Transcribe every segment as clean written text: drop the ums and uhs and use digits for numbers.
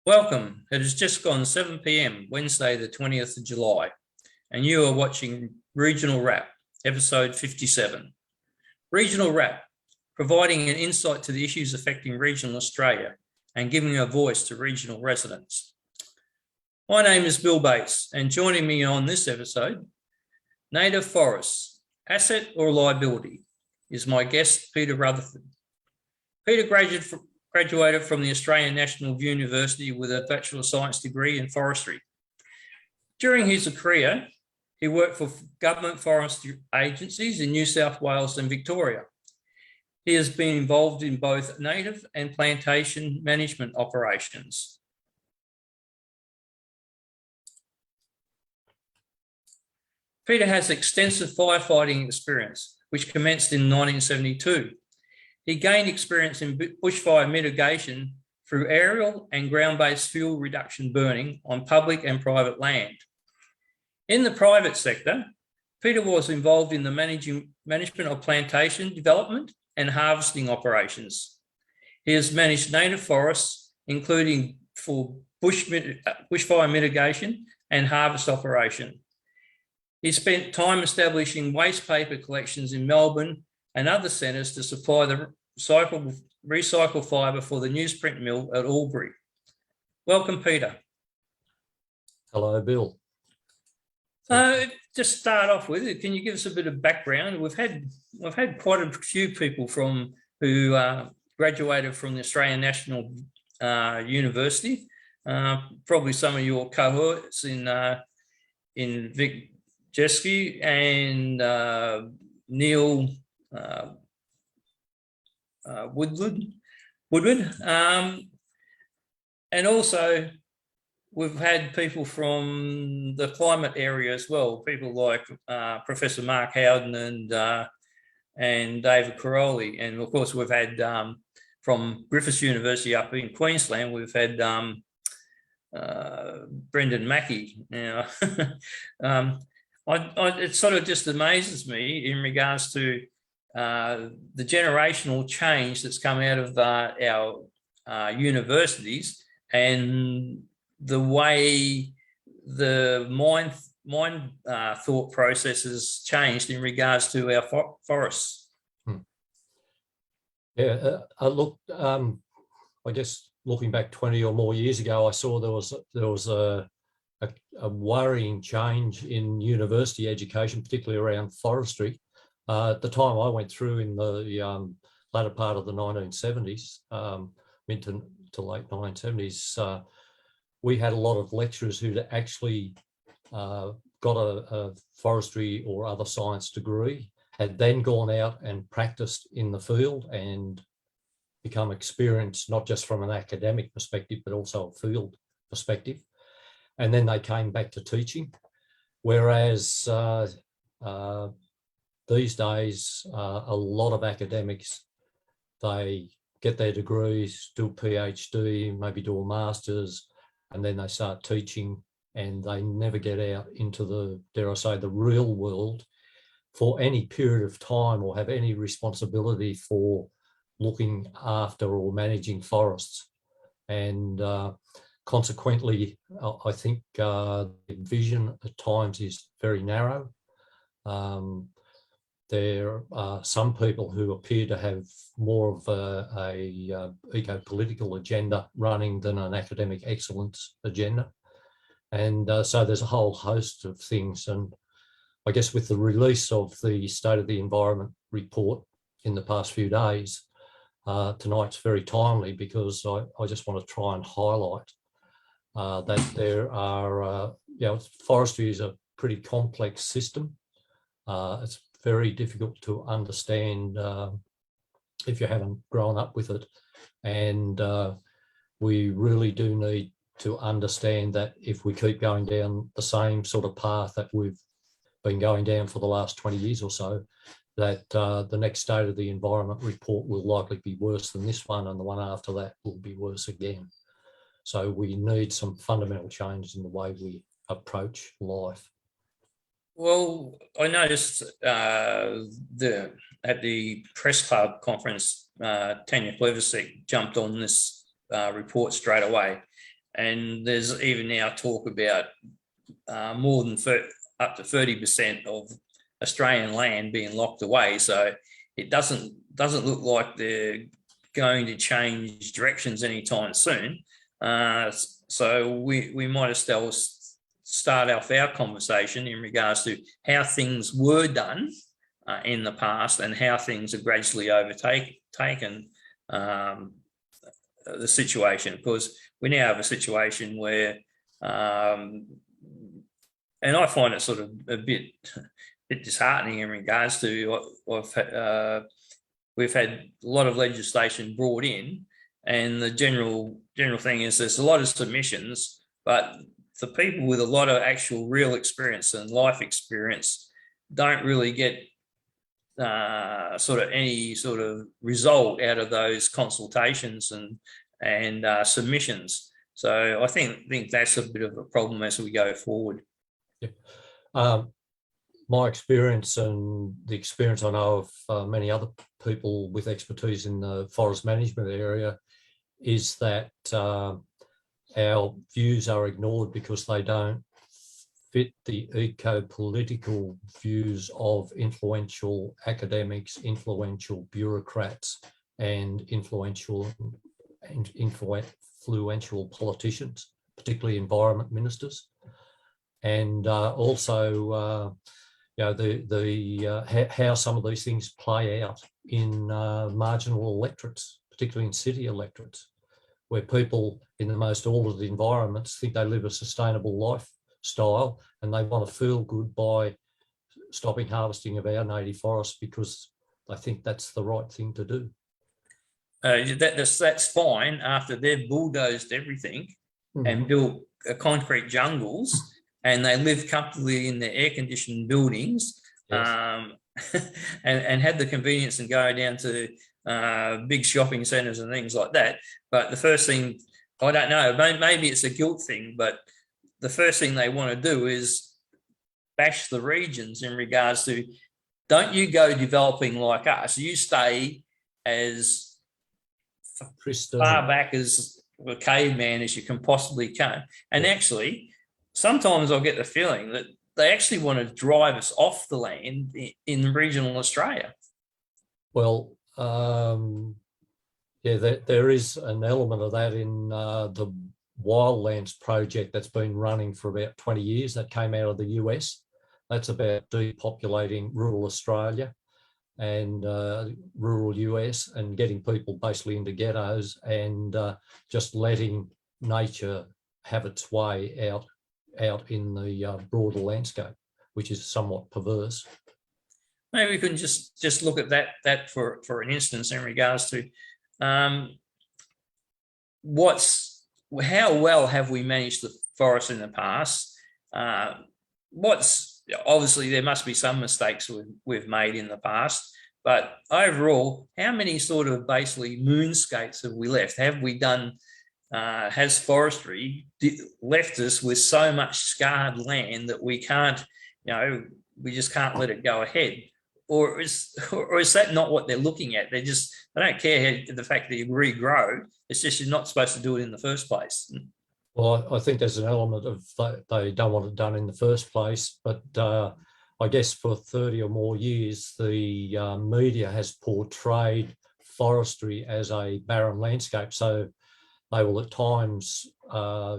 Welcome. It has just gone 7 p.m, Wednesday, the 20th of July, and you are watching Regional Wrap, episode 57. Regional Wrap, providing an insight to the issues affecting regional Australia and giving a voice to regional residents. My name is Bill Bates, and joining me on this episode, native forests, asset or liability, is my guest, Peter Rutherford. Peter graduated from the Australian National University with a Bachelor of Science degree in forestry. During his career, he worked for government forestry agencies in New South Wales and Victoria. He has been involved in both native and plantation management operations. Peter has extensive firefighting experience, which commenced in 1972. He gained experience in bushfire mitigation through aerial and ground-based fuel reduction burning on public and private land. In the private sector, Peter was involved in the management of plantation development and harvesting operations. He has managed native forests, including for bushfire mitigation and harvest operation. He spent time establishing wastepaper collections in Melbourne and other centres to supply the recycled fibre for the newsprint mill at Albury. Welcome, Peter. Hello, Bill. Just start off with, can you give us a bit of background? We've had quite a few people who graduated from the Australian National University. Probably some of your cohorts in Vic Jeske and Neil Woodward. And also we've had people from the climate area as well, people like Professor Mark Howden and David Caroli. And of course we've had from Griffith University up in Queensland, we've had Brendan Mackey. It sort of just amazes me in regards to the generational change that's come out of our universities and the way the mind thought process has changed in regards to our forests. Yeah, look, I guess looking back 20 or more years ago, I saw there was a worrying change in university education, particularly around forestry. At the time I went through in the latter part of the 1970s, mid to late 1970s, we had a lot of lecturers who'd actually got a forestry or other science degree, had then gone out and practiced in the field and become experienced, not just from an academic perspective, but also a field perspective. And then they came back to teaching. Whereas these days, a lot of academics, they get their degrees, do a PhD, maybe do a master's, and then they start teaching and they never get out into the, dare I say, the real world for any period of time or have any responsibility for looking after or managing forests. And consequently, I think the vision at times is very narrow. There are some people who appear to have more of a eco-political agenda running than an academic excellence agenda. And so there's a whole host of things. And I guess with the release of the State of the Environment report in the past few days, tonight's very timely because I just want to try and highlight that there are, forestry is a pretty complex system. It's very difficult to understand if you haven't grown up with it. And we really do need to understand that if we keep going down the same sort of path that we've been going down for the last 20 years or so, that the next State of the Environment report will likely be worse than this one, and the one after that will be worse again. So we need some fundamental change in the way we approach life. Well, I noticed at the press club conference, Tanya Pleversic jumped on this report straight away. And there's even now talk about more than up to 30% of Australian land being locked away. So it doesn't look like they're going to change directions anytime soon. So we might as well start off our conversation in regards to how things were done in the past and how things have gradually overtaken the situation, because we now have a situation where, and I find it sort of a bit disheartening in regards to we've had a lot of legislation brought in, and the general thing is there's a lot of submissions, but the people with a lot of actual real experience and life experience don't really get any sort of result out of those consultations and submissions. So I think that's a bit of a problem as we go forward. Yep. My experience and the experience I know of many other people with expertise in the forest management area is that our views are ignored because they don't fit the eco-political views of influential academics, influential bureaucrats, and influential politicians, particularly environment ministers, and also how some of these things play out in marginal electorates, particularly in city electorates, where people in the most ordered environments think they live a sustainable lifestyle and they want to feel good by stopping harvesting of our native forests because they think that's the right thing to do. That's fine after they've bulldozed everything and built concrete jungles and they live comfortably in their air-conditioned buildings. Yes. and had the convenience and go down to big shopping centres and things like that. But the first thing, I don't know, maybe it's a guilt thing, but the first thing they want to do is bash the regions in regards to, don't you go developing like us. You stay as far back as a caveman as you can possibly come. And actually, sometimes I'll get the feeling that they actually want to drive us off the land in regional Australia. Well, there is an element of that in the Wildlands project that's been running for about 20 years that came out of the US. That's about depopulating rural Australia and rural US and getting people basically into ghettos and just letting nature have its way out in the broader landscape, which is somewhat perverse. Maybe we can just look at that for an instance in regards to how well have we managed the forest in the past? Obviously there must be some mistakes we've made in the past, but overall, how many sort of basically moonscapes have we left? Have we done? Has forestry left us with so much scarred land that we can't, we just can't let it go ahead? Or is that not what they're looking at? They don't care the fact that you regrow. It's just you're not supposed to do it in the first place. Well, I think there's an element of they don't want it done in the first place, but I guess for 30 or more years, the media has portrayed forestry as a barren landscape. So they will at times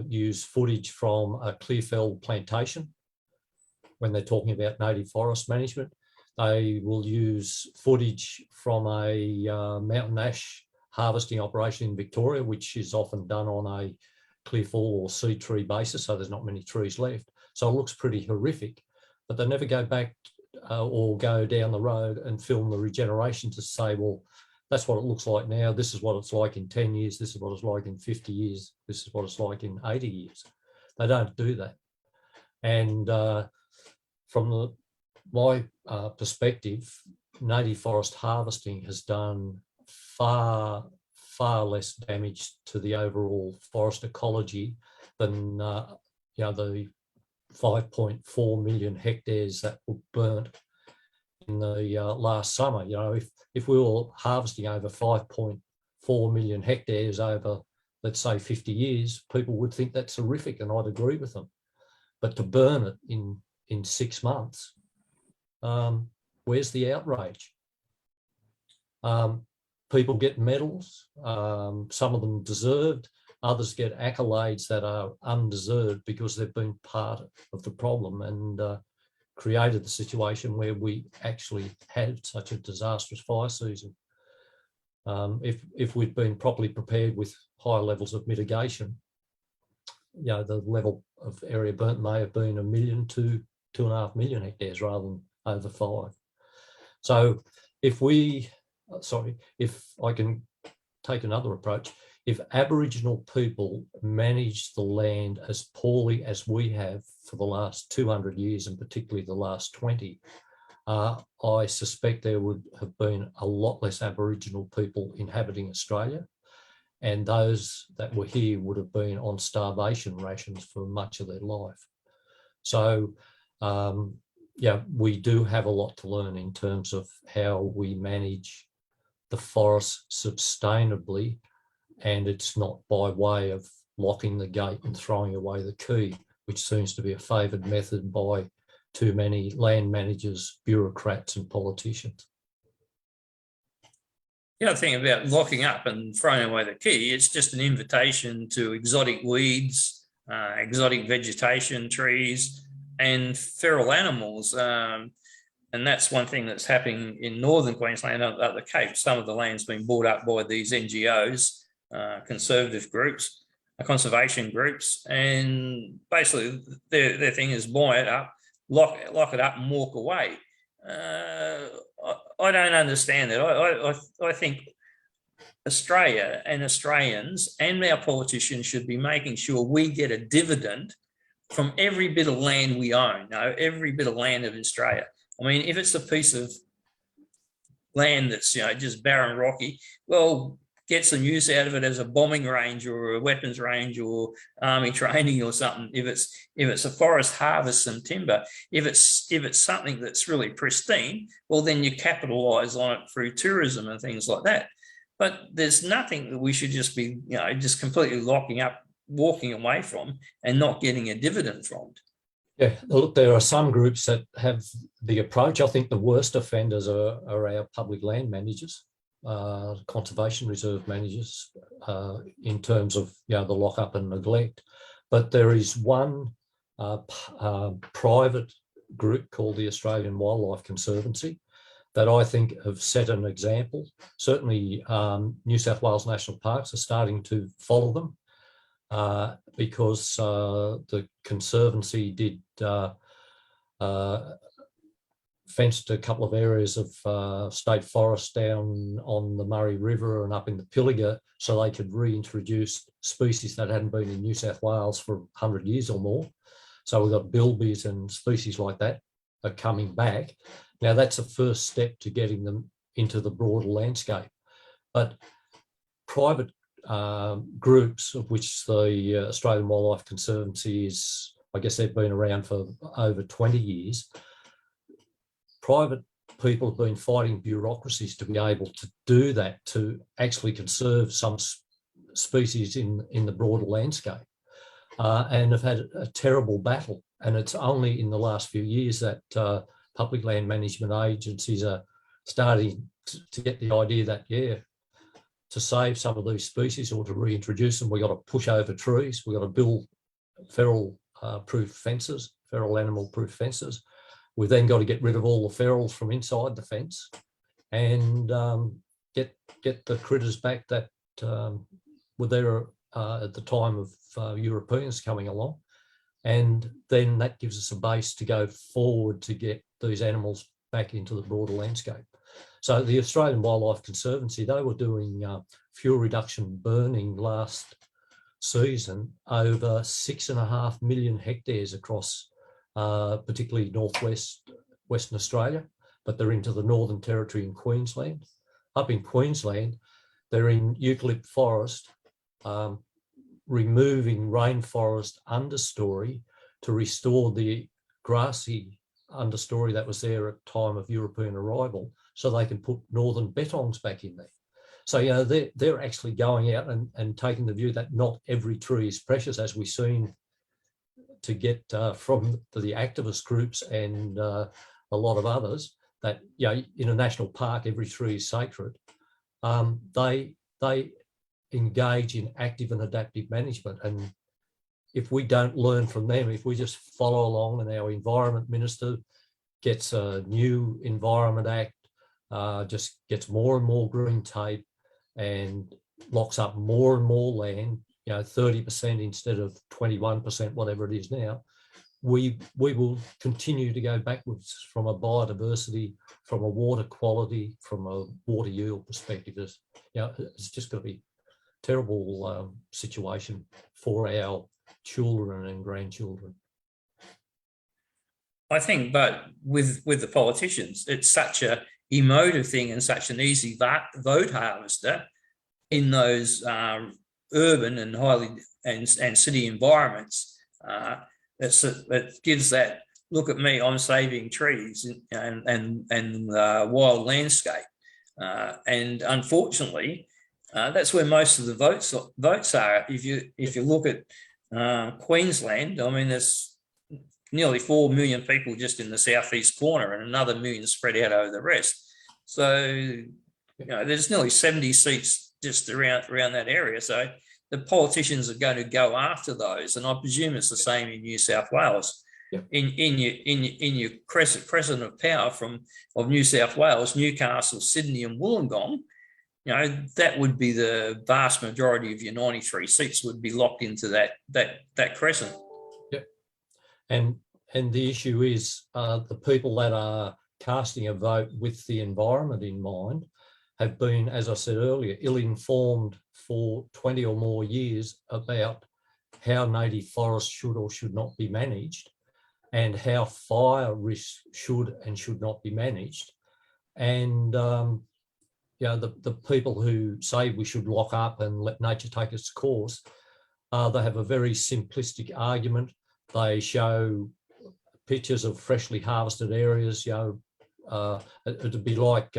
use footage from a clearfell plantation when they're talking about native forest management. They will use footage from a mountain ash harvesting operation in Victoria, which is often done on a clearfell or seed tree basis, so there's not many trees left. So it looks pretty horrific, but they never go back or go down the road and film the regeneration to say, well, that's what it looks like now. This is what it's like in 10 years. This is what it's like in 50 years. This is what it's like in 80 years. They don't do that. And from my perspective, native forest harvesting has done far less damage to the overall forest ecology than the 5.4 million hectares that were burnt in the last summer. If we were harvesting over 5.4 million hectares over let's say 50 years, people would think that's horrific, and I'd agree with them. But to burn it in 6 months, where's the outrage? People get medals, some of them deserved, others get accolades that are undeserved because they've been part of the problem and created the situation where we actually had such a disastrous fire season. If we'd been properly prepared with higher levels of mitigation, you know, the level of area burnt may have been 1 million to 2.5 million hectares rather than over 5. So if I can take another approach, if Aboriginal people manage the land as poorly as we have for the last 200 years, and particularly the last 20, I suspect there would have been a lot less Aboriginal people inhabiting Australia, and those that were here would have been on starvation rations for much of their life. So, yeah, we do have a lot to learn in terms of how we manage the forest sustainably, and it's not by way of locking the gate and throwing away the key, which seems to be a favoured method by too many land managers, bureaucrats and politicians. The other thing about locking up and throwing away the key, it's just an invitation to exotic weeds, exotic vegetation, trees, and feral animals. And that's one thing that's happening in northern Queensland at the Cape. Some of the land's been bought up by these NGOs, conservative groups, conservation groups, and basically their thing is buy it up, lock it up and walk away. I don't understand that. I think Australia and Australians and our politicians should be making sure we get a dividend from every bit of land we own, every bit of land of Australia. I mean, if it's a piece of land that's, just barren, rocky, well, get some use out of it as a bombing range or a weapons range or army training or something. If it's a forest, harvest some timber. If it's something that's really pristine, well, then you capitalise on it through tourism and things like that. But there's nothing that we should just be, just completely locking up, walking away from, and not getting a dividend from it. Yeah, look, there are some groups that have the approach. I think the worst offenders are our public land managers, conservation reserve managers, in terms of the lock-up and neglect. But there is one private group called the Australian Wildlife Conservancy that I think have set an example. Certainly New South Wales National Parks are starting to follow them, because the Conservancy did fenced a couple of areas of state forest down on the Murray River and up in the Pilliga so they could reintroduce species that hadn't been in New South Wales for 100 years or more. So we've got bilbies and species like that are coming back. Now that's a first step to getting them into the broader landscape. But private groups, of which the Australian Wildlife Conservancy is, I guess they've been around for over 20 years, private people have been fighting bureaucracies to be able to do that, to actually conserve some species in the broader landscape, and have had a terrible battle. And it's only in the last few years that public land management agencies are starting to get the idea that, to save some of these species or to reintroduce them, we've got to push over trees, we've got to build feral-proof fences, feral animal-proof fences. We've then got to get rid of all the ferals from inside the fence and get the critters back that were there at the time of Europeans coming along. And then that gives us a base to go forward to get these animals back into the broader landscape. So the Australian Wildlife Conservancy, they were doing fuel reduction burning last season over 6.5 million hectares across particularly Western Australia, but they're into the Northern Territory in Queensland. Up in Queensland, they're in eucalypt forest, removing rainforest understory to restore the grassy understory that was there at time of European arrival, so they can put northern bettongs back in there. So, they're actually going out and taking the view that not every tree is precious, as we've seen to get from the activist groups and a lot of others, that in a national park, every tree is sacred. They engage in active and adaptive management. And if we don't learn from them, if we just follow along and our Environment Minister gets a new Environment Act, just gets more and more green tape and locks up more and more land, 30% instead of 21%, whatever it is now, we will continue to go backwards from a biodiversity, from a water quality, from a water yield perspective. It's just going to be a terrible situation for our children and grandchildren. I think, but with the politicians, it's such a emotive thing and such an easy vote harvester in those urban and highly and city environments. It gives that, look at me, I'm saving trees and wild landscape. And unfortunately, that's where most of the votes are. If you look at Queensland, I mean, there's nearly 4 million people just in the southeast corner and another million spread out over the rest. So, there's nearly 70 seats just around that area. So the politicians are going to go after those, and I presume it's the same in New South Wales. Yep. In your crescent of power of New South Wales, Newcastle, Sydney, and Wollongong, that would be the vast majority of your 93 seats would be locked into that crescent. Yep. And the issue is the people that are casting a vote with the environment in mind have been, as I said earlier, ill-informed for 20 or more years about how native forests should or should not be managed and how fire risk should and should not be managed. And the people who say we should lock up and let nature take its course, they have a very simplistic argument. They show pictures of freshly harvested areas. It'd be like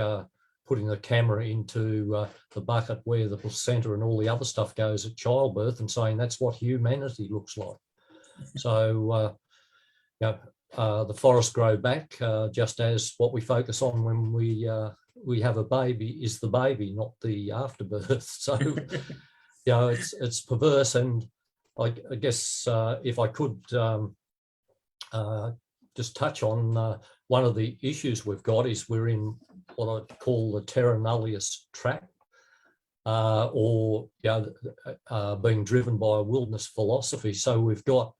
putting the camera into the bucket where the placenta and all the other stuff goes at childbirth and saying that's what humanity looks like. So, the forests grow back, just as what we focus on when we have a baby is the baby, not the afterbirth. So, it's perverse. And I guess if I could just touch on one of the issues we've got is we're in what I'd call the terra nullius trap, or being driven by a wilderness philosophy. So we've got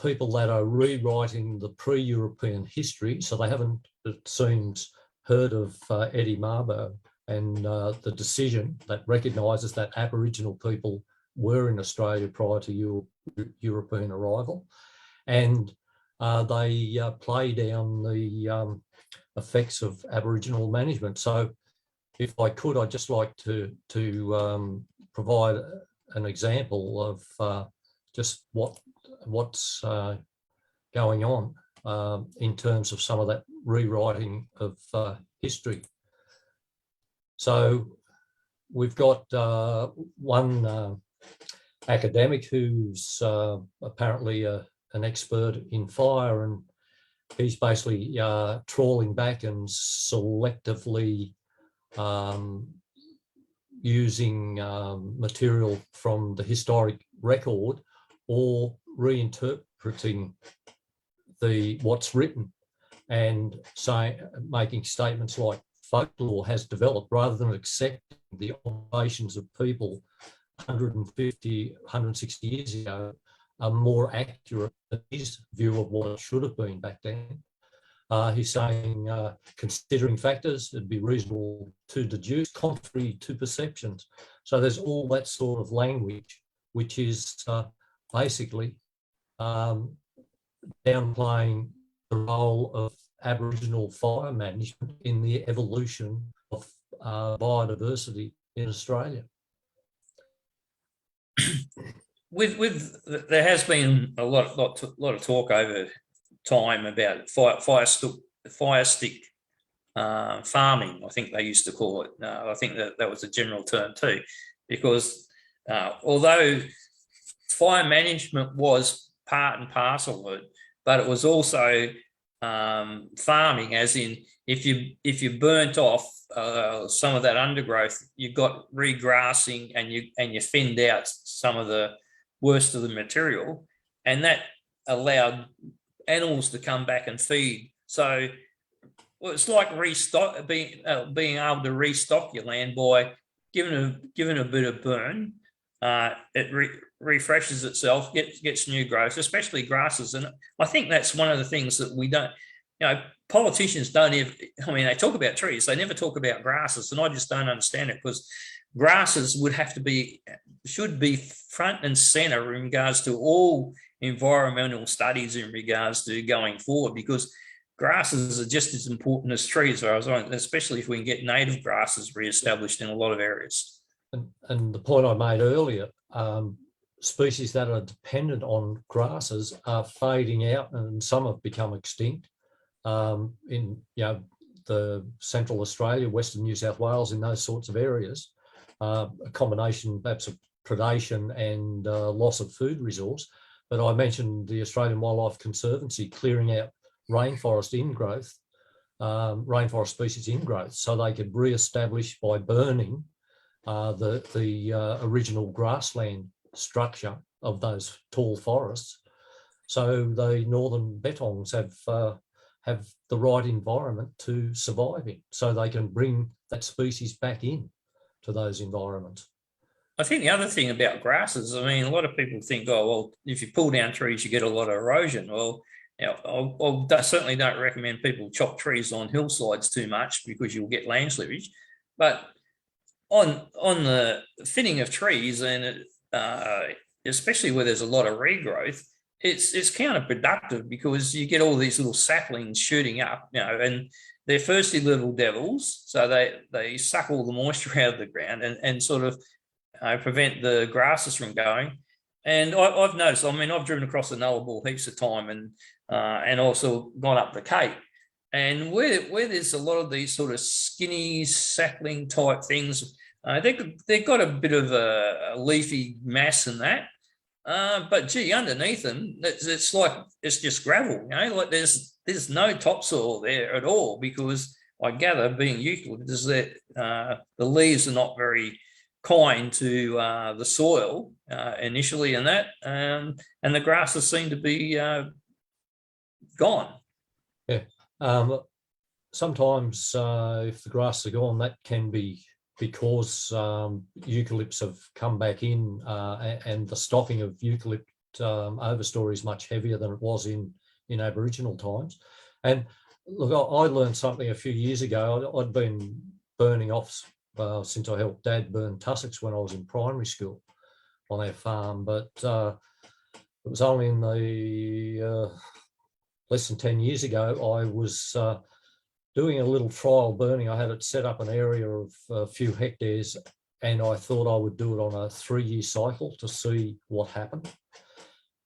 people that are rewriting the pre-European history. So they haven't, it seems, heard of Eddie Mabo and the decision that recognises that Aboriginal people were in Australia prior to European arrival. And they play down the effects of Aboriginal management. So if I could, I'd just like to provide an example of just what's going on in terms of some of that rewriting of history. So we've got one academic who's apparently an expert in fire, and he's basically trawling back and selectively using material from the historic record or reinterpreting what's written and making statements like folklore has developed, rather than accepting the observations of people 150, 160 years ago are more accurate than his view of what it should have been back then. He's saying, considering factors, it'd be reasonable to deduce contrary to perceptions. So there's all that sort of language, which is basically downplaying the role of Aboriginal fire management in the evolution of biodiversity in Australia. There has been a lot of talk over time about fire stick farming, I think they used to call it. I think that was a general term too, because although fire management was part and parcel of it, but it was also farming, as in if you burnt off some of that undergrowth, you got regrassing and you thinned out some of the worst of the material, and that allowed animals to come back and feed. So it's like being able to restock your land by giving a bit of burn. It refreshes itself, gets new growth, especially grasses. And I think that's one of the things that we don't, politicians don't even, they talk about trees, they never talk about grasses. And I just don't understand it, because grasses should be front and center in regards to all environmental studies in regards to going forward, because grasses are just as important as trees, especially if we can get native grasses re-established in a lot of areas. And the point I made earlier, species that are dependent on grasses are fading out, and some have become extinct in the Central Australia, Western New South Wales, in those sorts of areas. A combination perhaps of predation and loss of food resource. But I mentioned the Australian Wildlife Conservancy clearing out rainforest ingrowth, rainforest species ingrowth, so they could re-establish by burning the original grassland structure of those tall forests. So the northern bettongs have the right environment to survive in, so they can bring that species back in to those environments. I think the other thing about grasses, a lot of people think, oh, well, if you pull down trees, you get a lot of erosion. Well, I certainly don't recommend people chop trees on hillsides too much, because you'll get land slippage. But on the thinning of trees, and especially where there's a lot of regrowth, it's counterproductive, because you get all these little saplings shooting up, and they're firstly little devils, so they suck all the moisture out of the ground and sort of prevent the grasses from going. And I've noticed, I've driven across the Nullarbor heaps of time, and also gone up the Cape. And where there's a lot of these sort of skinny sapling type things, they've got a bit of a leafy mass in that. But gee, underneath them, it's like it's just gravel. Like there's no topsoil there at all, because I gather, being eucalyptus, that the leaves are not very kind to the soil initially, and the grasses seem to be gone. Yeah. Sometimes if the grasses are gone, that can be because eucalypts have come back in, and the stocking of eucalypt overstory is much heavier than it was in Aboriginal times. And look, I learned something a few years ago. I'd been burning off since I helped Dad burn tussocks when I was in primary school on our farm, but it was only in the less than 10 years ago I was doing a little trial burning. I had it set up an area of a few hectares, and I thought I would do it on a 3-year cycle to see what happened.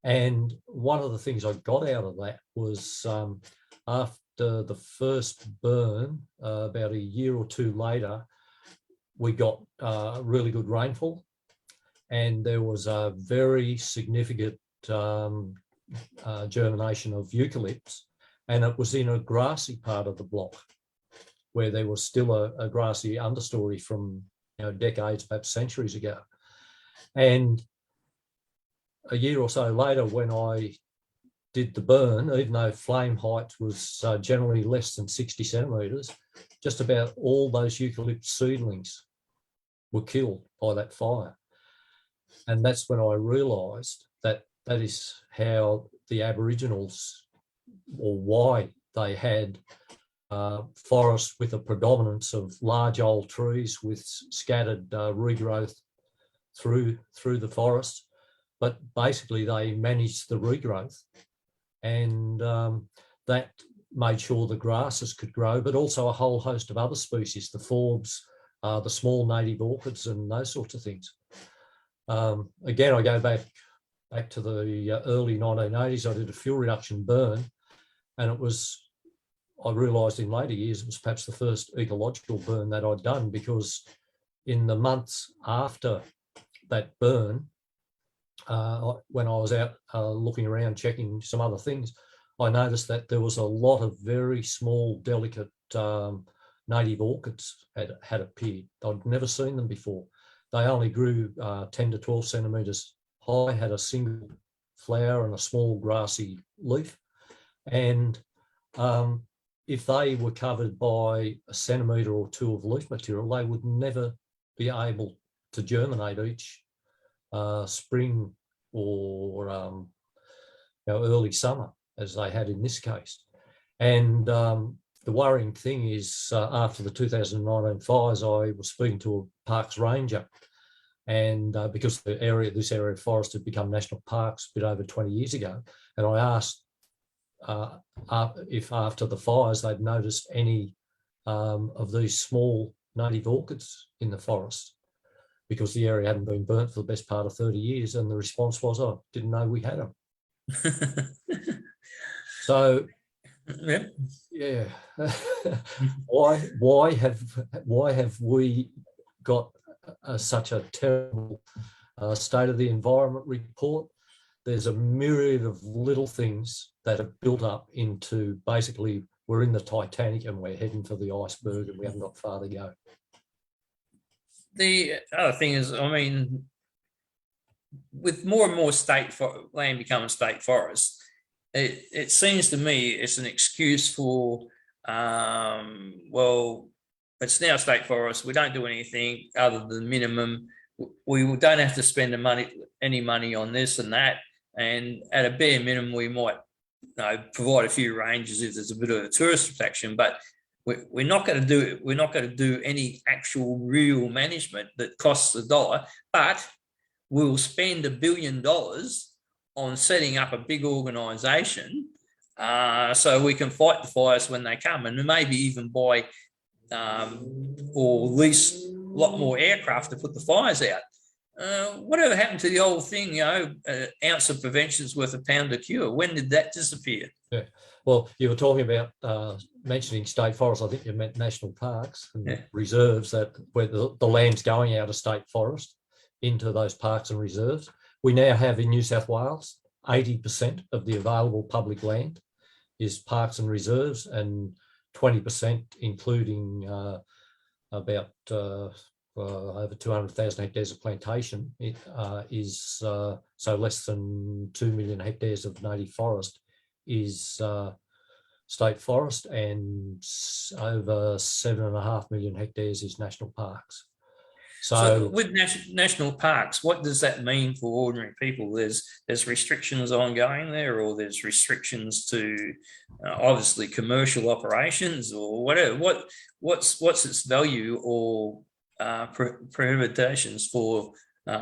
And one of the things I got out of that was after the first burn, about a year or two later, we got really good rainfall, and there was a very significant germination of eucalypts, and it was in a grassy part of the block where there was still a grassy understory from decades, perhaps centuries ago. And a year or so later, when I did the burn, even though flame height was generally less than 60 centimetres, just about all those eucalypt seedlings were killed by that fire. And that's when I realised that that is how the Aboriginals, or why they had forests with a predominance of large old trees with scattered regrowth through the forest. But basically they managed the regrowth, and that made sure the grasses could grow, but also a whole host of other species, the forbs, the small native orchids and those sorts of things. Again, I go back to the early 1980s. I did a fuel reduction burn, and it was I realised in later years it was perhaps the first ecological burn that I'd done, because in the months after that burn, when I was out looking around checking some other things, I noticed that there was a lot of very small, delicate native orchids had appeared. I'd never seen them before. They only grew 10 to 12 centimetres high, had a single flower and a small grassy leaf. And if they were covered by a centimetre or two of leaf material, they would never be able to germinate each spring or early summer, as they had in this case. And the worrying thing is, after the 2019 fires, I was speaking to a parks ranger, and because this area of forest had become national parks a bit over 20 years ago, and I asked if after the fires they'd noticed any of these small native orchids in the forest, because the area hadn't been burnt for the best part of 30 years, and the response was, "I didn't know we had them." So, yeah, why have we got such a terrible state of the environment report? There's a myriad of little things that have built up into, basically, we're in the Titanic and we're heading for the iceberg and we haven't got far to go. The other thing is, I mean, with more and more land becoming state forests, it seems to me it's an excuse for, well, it's now state forest, we don't do anything other than minimum. We don't have to spend any money on this and that, and at a bare minimum we might provide a few ranges if there's a bit of a tourist attraction, but we're not going to do it. We're not going to do any actual real management that costs $1, but we'll spend $1 billion on setting up a big organisation so we can fight the fires when they come, and maybe even buy or lease a lot more aircraft to put the fires out. Whatever happened to the old thing, an ounce of prevention's worth a pound of cure? When did that disappear? Yeah. Well, you were talking about mentioning state forests. I think you meant national parks and reserves, that where the land's going out of state forest into those parks and reserves. We now have in New South Wales 80% of the available public land is parks and reserves, and 20%, including about over 200,000 hectares of plantation, is so less than 2 million hectares of native forest is state forest, and over 7.5 million hectares is national parks. So with national parks, what does that mean for ordinary people? There's restrictions ongoing there, or there's restrictions to obviously commercial operations, or whatever. What's its value or prohibitions for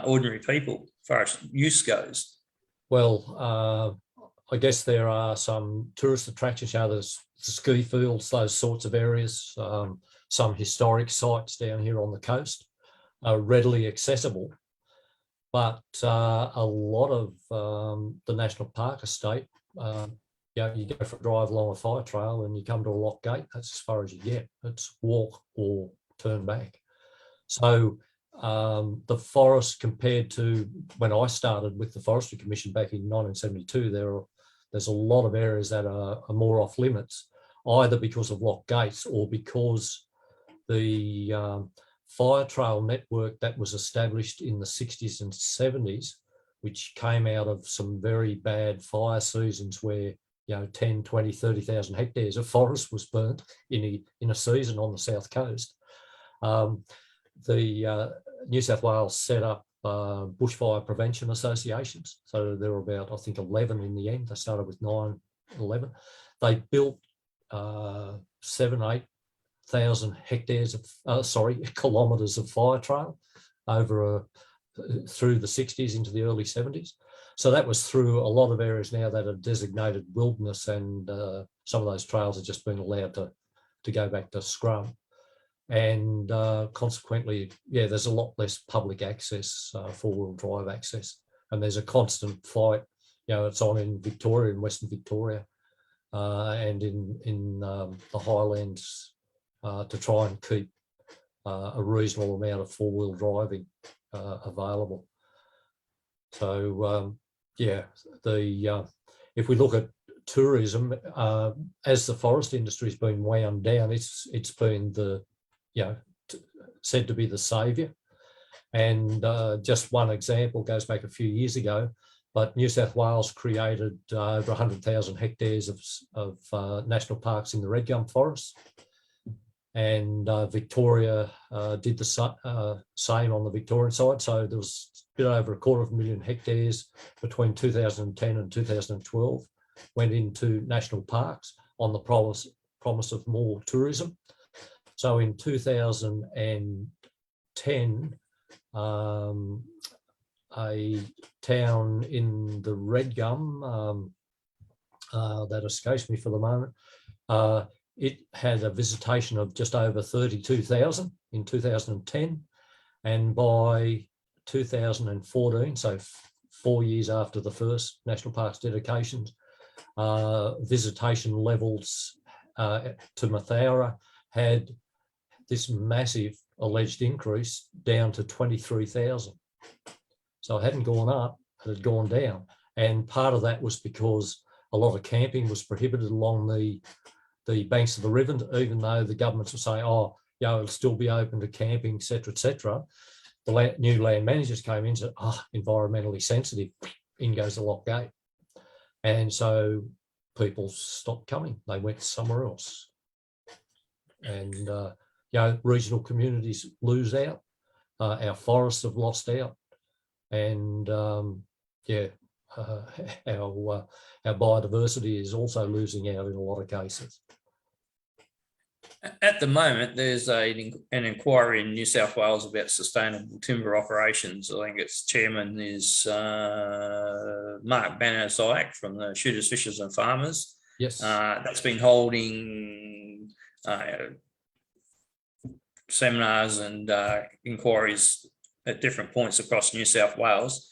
ordinary people as far as use goes? Well, I guess there are some tourist attractions. There's the ski fields, those sorts of areas, some historic sites down here on the coast are readily accessible, but a lot of the national park estate, you go for a drive along a fire trail and you come to a lock gate. That's as far as you get. It's walk or turn back. So the forest, compared to when I started with the Forestry Commission back in 1972, there's a lot of areas that are more off limits, either because of lock gates or because the fire trail network that was established in the 60s and 70s, which came out of some very bad fire seasons where 10, 20, 30,000 hectares of forest was burnt in a season on the south coast. The New South Wales set up bushfire prevention associations. So there were about, I think, 11 in the end. They started with 9, 11. They built 7,000-8,000 hectares of, kilometres of fire trail over through the 60s into the early 70s. So that was through a lot of areas now that are designated wilderness, and some of those trails have just been allowed to go back to scrum. And consequently, there's a lot less public access, four-wheel drive access. And there's a constant fight. It's on in Victoria, in Western Victoria, and in the highlands to try and keep a reasonable amount of four-wheel driving available. So yeah, if we look at tourism, as the forest industry has been wound down, it's been said to be the saviour. And just one example goes back a few years ago, but New South Wales created over 100,000 hectares of national parks in the red gum forest, and Victoria did the same on the Victorian side. So there was a bit over 250,000 hectares between 2010 and 2012 went into national parks on the promise of more tourism. So in 2010, a town in the red gum that escapes me for the moment, it had a visitation of just over 32,000 in 2010, and by 2014, so 4 years after the first national parks dedications, visitation levels to Mathaura had this massive alleged increase down to 23,000. So it hadn't gone up, it had gone down. And part of that was because a lot of camping was prohibited along the banks of the river, even though the governments were saying, oh, it'll still be open to camping, et cetera, et cetera. The new land managers came in and said, environmentally sensitive, in goes the lock gate. And so people stopped coming. They went somewhere else. And, regional communities lose out. Our forests have lost out. And, our biodiversity is also losing out in a lot of cases. At the moment, there's an inquiry in New South Wales about sustainable timber operations. I think its chairman is Mark Banner-Zyack from the Shooters, Fishers and Farmers. Yes. That's been holding seminars and inquiries at different points across New South Wales.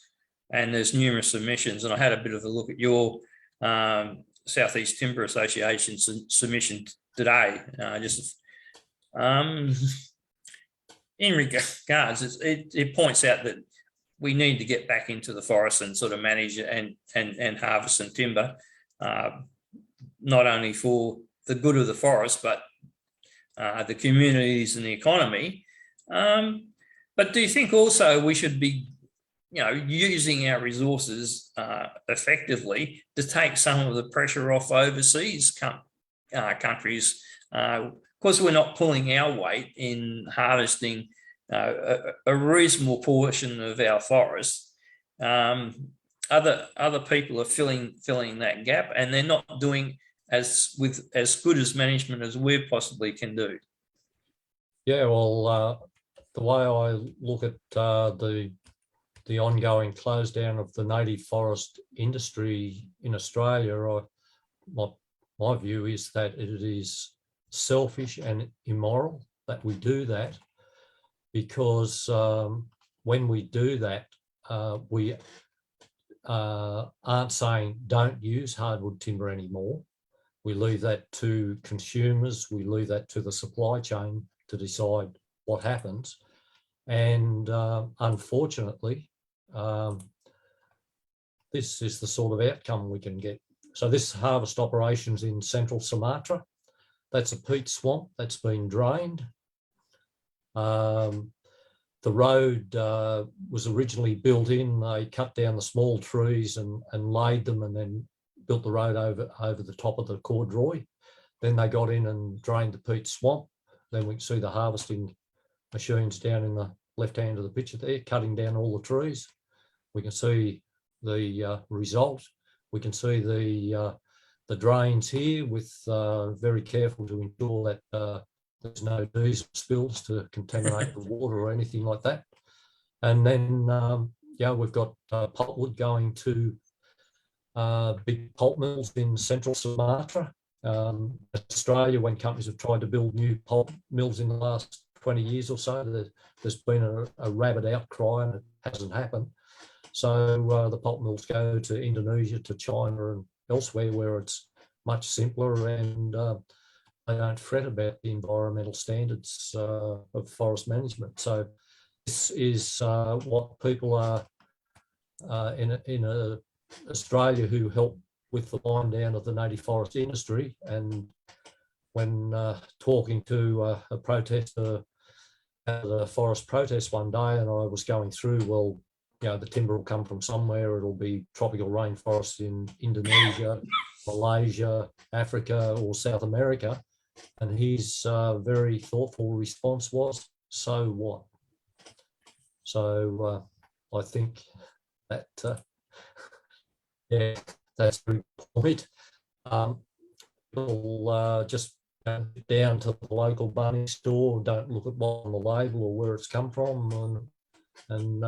And there's numerous submissions. And I had a bit of a look at your Southeast Timber Association submission today. In regards, it points out that we need to get back into the forest and sort of manage and harvest some timber, not only for the good of the forest, but the communities and the economy. But do you think also we should be using our resources effectively to take some of the pressure off overseas countries, because we're not pulling our weight in harvesting a reasonable portion of our forests. Other people are filling that gap, and they're not doing as good as management as we possibly can do. Yeah, well, the way I look at the ongoing close down of the native forest industry in Australia, my view is that it is selfish and immoral that we do that, because when we do that, we aren't saying don't use hardwood timber anymore. We leave that to consumers, we leave that to the supply chain to decide what happens. And unfortunately, this is the sort of outcome we can get. So this harvest operations in central Sumatra, that's a peat swamp that's been drained. The road was originally built in. They cut down the small trees and laid them, and then built the road over the top of the corduroy. Then they got in and drained the peat swamp. Then we can see the harvesting machines down in the left hand of the picture there, cutting down all the trees. We can see the result. We can see the drains here, with very careful to ensure that there's no diesel spills to contaminate the water or anything like that. And then, we've got pulpwood going to big pulp mills in central Sumatra. Australia, when companies have tried to build new pulp mills in the last 20 years or so, there's been a rabid outcry and it hasn't happened. So the pulp mills go to Indonesia, to China and elsewhere, where it's much simpler, and they don't fret about the environmental standards of forest management. So this is what people are in Australia who help with the wind down of the native forest industry. And when talking to a protester at the forest protest one day, and I was going through, well, the timber will come from somewhere. It'll be tropical rainforests in Indonesia, Malaysia, Africa, or South America. And his very thoughtful response was, so what? So I think that, yeah, that's a good point. People just go down to the local Bunnings store, don't look at what's on the label or where it's come from, and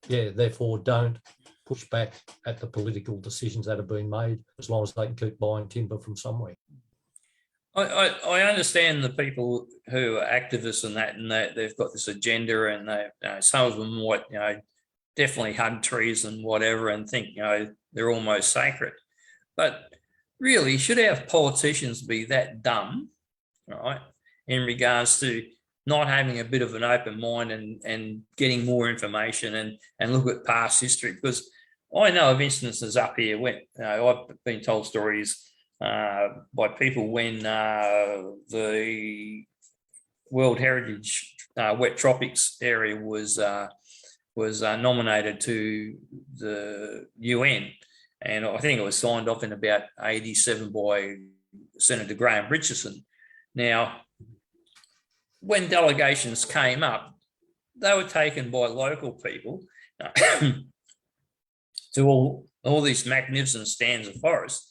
yeah, therefore don't push back at the political decisions that have been made, as long as they can keep buying timber from somewhere. I understand the people who are activists and that they've got this agenda, and they, some of them might, definitely hug trees and whatever and think, they're almost sacred. But really, should our politicians be that dumb, right, in regards to not having a bit of an open mind and getting more information and look at past history? Because I know of instances up here when I've been told stories by people when the World Heritage Wet Tropics area was nominated to the UN, and I think it was signed off in about 87 by Senator Graham Richardson. Now, when delegations came up, they were taken by local people to all these magnificent stands of forest,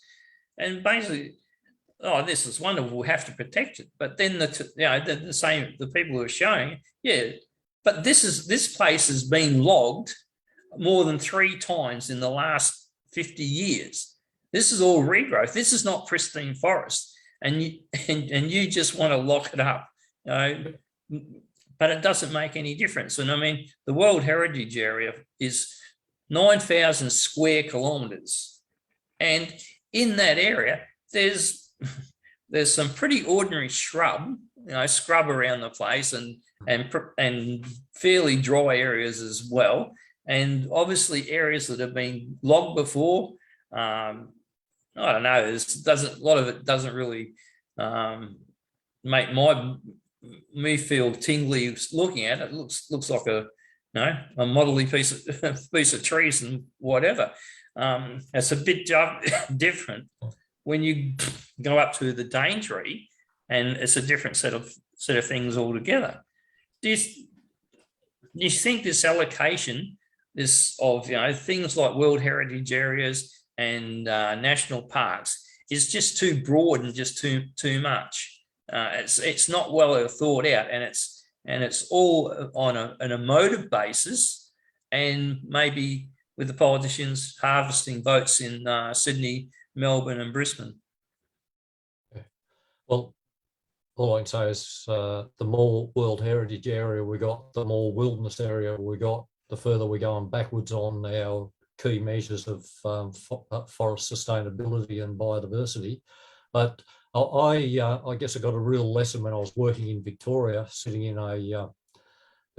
and basically, oh, this is wonderful, we have to protect it. But then the people who are showing, yeah, but this place has been logged more than 3 times in the last 50 years. This is all regrowth. This is not pristine forest, and you just want to lock it up, but it doesn't make any difference. And I mean, the World Heritage Area is 9,000 square kilometres, and in that area, there's some pretty ordinary scrub around the place, and fairly dry areas as well, and obviously areas that have been logged before. I don't know. A lot of it doesn't really make me feel tingly looking at it. It looks like a modelly piece of trees and whatever. It's a bit different when you go up to the Daintree, and it's a different set of things altogether. Do you think this allocation, of things like World Heritage areas and national parks, is just too broad and just too much? It's not well thought out, and it's all on an emotive basis, and maybe with the politicians harvesting votes in Sydney, Melbourne, and Brisbane. Well, all I can say is the more World Heritage area we got, the more wilderness area we got, the further we're going backwards on our key measures of forest sustainability and biodiversity. But I guess I got a real lesson when I was working in Victoria, sitting in a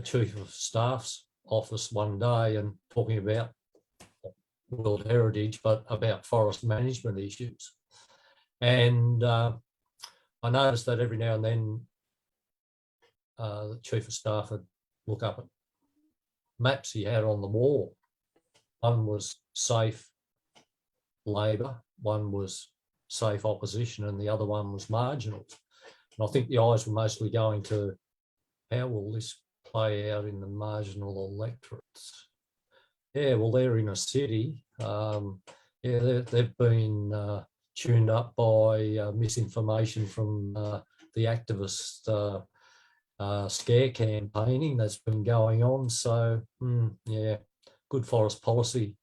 chief of staff's office one day and talking about World Heritage, but about forest management issues. And I noticed that every now and then the chief of staff would look up at maps he had on the wall. One was safe Labor, one was safe opposition, and the other one was marginal. And I think the eyes were mostly going to, how will this play out in the marginal electorates? Yeah, well, they're in a city. They've been tuned up by misinformation from the activist scare campaigning that's been going on. So, yeah, good forest policy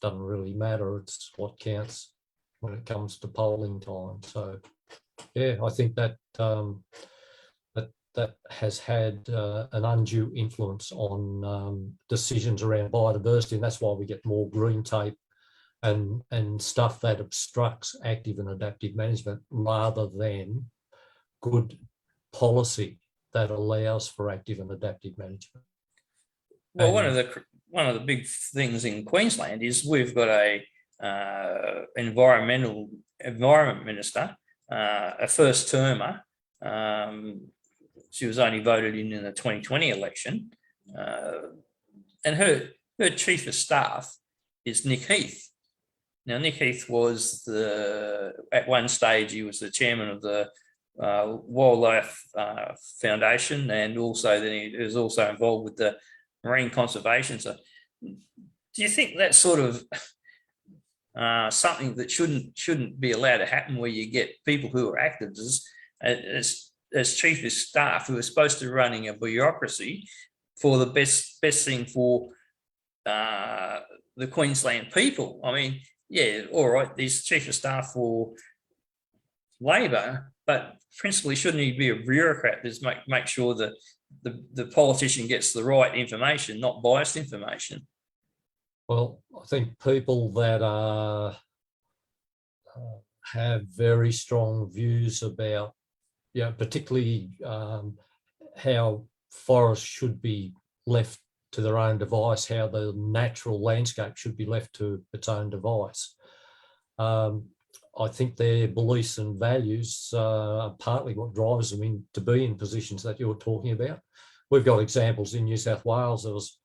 doesn't really matter. It's what counts when it comes to polling time. So, yeah, I think that that has had an undue influence on decisions around biodiversity, and that's why we get more green tape and stuff that obstructs active and adaptive management rather than good policy that allows for active and adaptive management. Well, one of the big things in Queensland is we've got a environment minister, a first termer. She was only voted in the 2020 election, and her chief of staff is Nick Heath. Now, Nick Heath was at one stage he was the chairman of the Wildlife Foundation, and also then he was also involved with the marine conservation. So, do you think that's sort of something that shouldn't be allowed to happen, where you get people who are activists as chief of staff who are supposed to be running a bureaucracy for the best thing for the Queensland people? I mean, yeah, all right, these chief of staff for Labor, but principally shouldn't he be a bureaucrat to make sure that the politician gets the right information, not biased information? Well, I think people that have very strong views about, particularly how forests should be left to their own device, how the natural landscape should be left to its own device. I think their beliefs and values are partly what drives them to be in positions that you're talking about. We've got examples in New South Wales. There was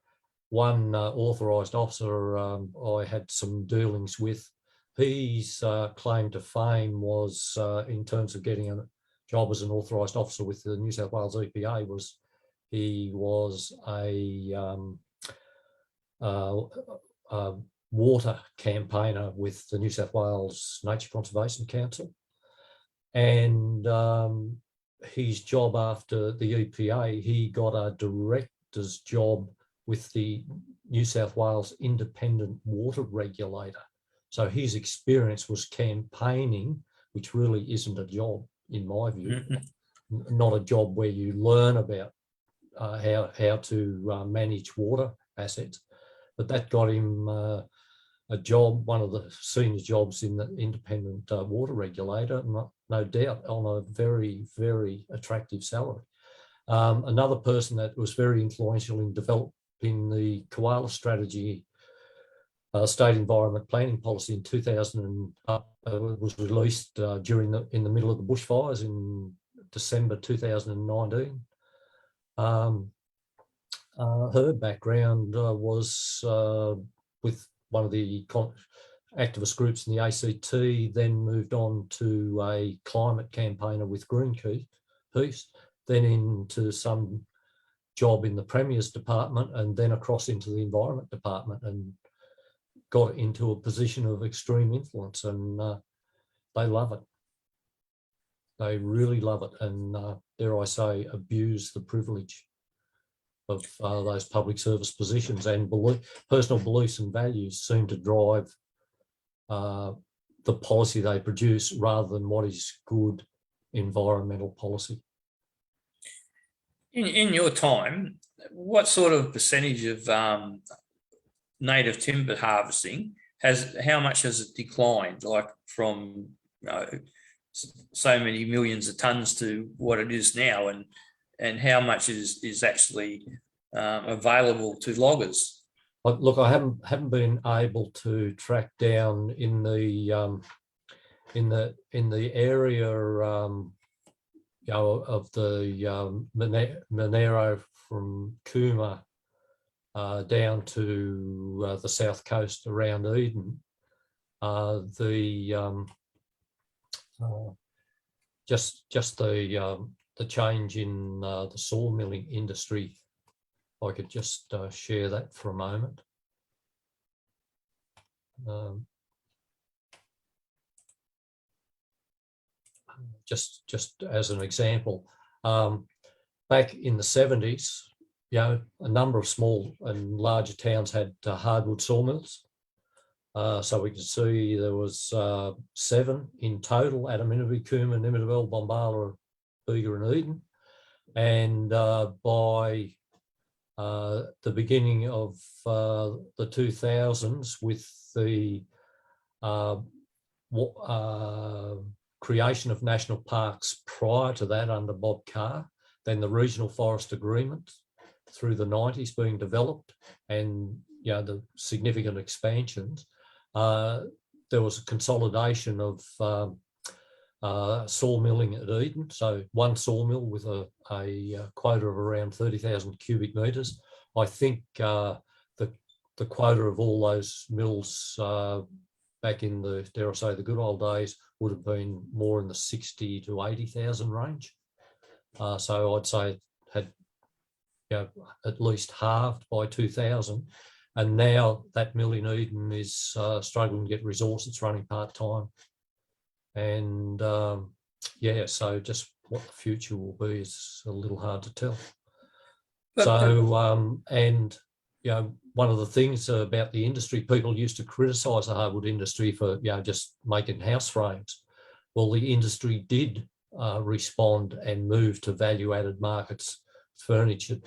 one authorised officer I had some dealings with. His claim to fame was, in terms of getting a job as an authorised officer with the New South Wales EPA, was he was a water campaigner with the New South Wales Nature Conservation Council. And his job after the EPA, he got a director's job with the New South Wales Independent Water Regulator. So his experience was campaigning, which really isn't a job, in my view. Not a job where you learn about how to manage water assets, but that got him a job, one of the senior jobs in the Independent Water Regulator, no doubt, on a very, very attractive salary. Another person that was very influential in developing the koala strategy, state environment planning policy in 2000, was released in the middle of the bushfires in December 2019. Her background was with one of the activist groups in the ACT, then moved on to a climate campaigner with Greenpeace, then into some job in the Premier's department, and then across into the Environment Department, and got into a position of extreme influence, and they love it. They really love it, and dare I say, abuse the privilege of those public service positions, and personal beliefs and values seem to drive the policy they produce rather than what is good environmental policy. In your time, what sort of percentage of native timber harvesting how much has it declined, like from so many millions of tons to what it is now, and how much is actually available to loggers? Look, I haven't been able to track down in the area of the Monero from Cooma down to the south coast around Eden. Just the change in the sawmilling industry. I could just share that for a moment. Just as an example, back in the 70s, a number of small and larger towns had hardwood sawmills. So we can see there was 7 in total: Adaminaby, Cooma, Nimidabel, Bombala, Bega and Eden. And by the beginning of the 2000s, with the creation of national parks prior to that under Bob Carr, then the regional forest agreement through the 90s being developed, and the significant expansions. There was a consolidation of sawmilling at Eden, so one sawmill with a quota of around 30,000 cubic metres. I think the quota of all those mills back in the, dare I say, the good old days would have been more in the 60 to 80,000 range. So I'd say it had at least halved by 2000. And now that mill in Eden is struggling to get resource. It's running part-time. And so just what the future will be is a little hard to tell. One of the things about the industry, people used to criticise the hardwood industry for just making house frames. Well, the industry did respond and move to value-added markets: furniture,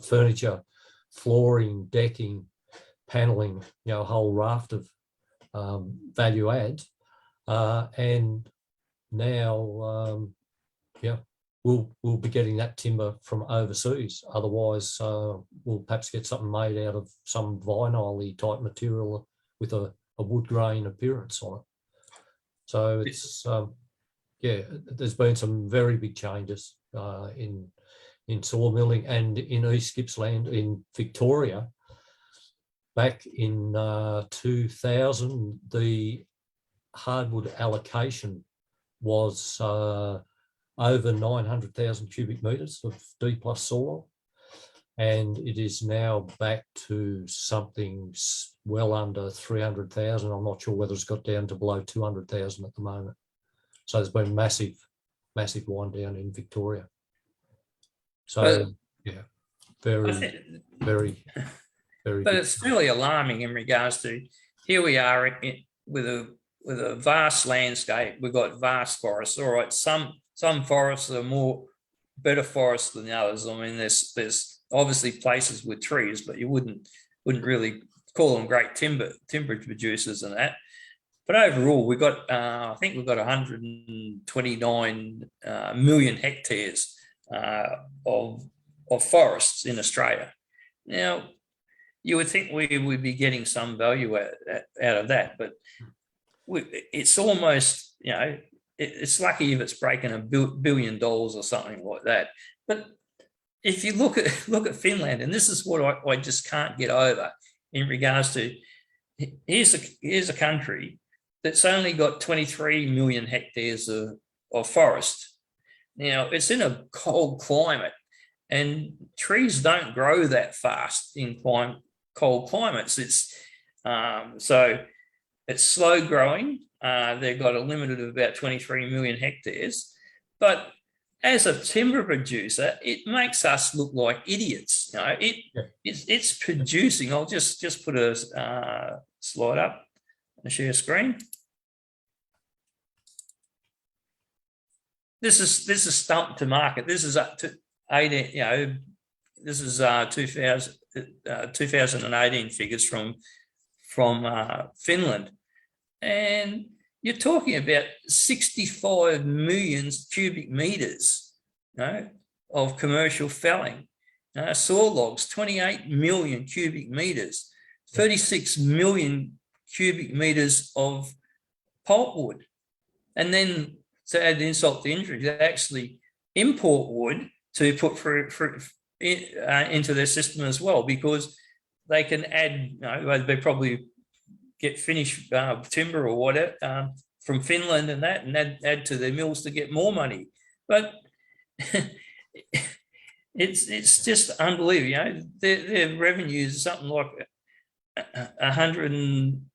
furniture, flooring, decking, panelling, a whole raft of value adds. And now, we'll be getting that timber from overseas. Otherwise, we'll perhaps get something made out of some vinyl-y type material with a wood grain appearance on it. So it's, there's been some very big changes in sawmilling, and in East Gippsland in Victoria. Back in 2000, the hardwood allocation was over 900,000 cubic metres of D+ soil, and it is now back to something well under 300,000. I'm not sure whether it's got down to below 200,000 at the moment. So there's been massive wind down in Victoria. So very. But it's really alarming in regards to, here we are with a vast landscape. We've got vast forests. All right, some forests are better forests than others. I mean, there's obviously places with trees, but you wouldn't really call them great timber producers and that. But overall, we've got I think we've got 129 million hectares of forests in Australia. Now, you would think we would be getting some value out of that, but it's almost, it's lucky if it's breaking $1 billion or something like that. But if you look at Finland, and this is what I just can't get over in regards to, here's a country that's only got 23 million hectares of forest. Now, it's in a cold climate, and trees don't grow that fast in cold climates. It's so it's slow growing. They've got a limit of about 23 million hectares, but as a timber producer, it makes us look like idiots. It's producing. I'll just put a slide up and share screen. This is stump to market. This is up to 18. This is 2018 figures from Finland, and you're talking about 65 million cubic meters, of commercial felling. Saw logs, 28 million cubic meters, 36 million cubic meters of pulpwood, and then to add insult to injury, they actually import wood to put into their system as well, because they can add, they probably get finished timber or whatever from Finland and that, and add to their mills to get more money. But it's just unbelievable. Their revenue is something like 100 and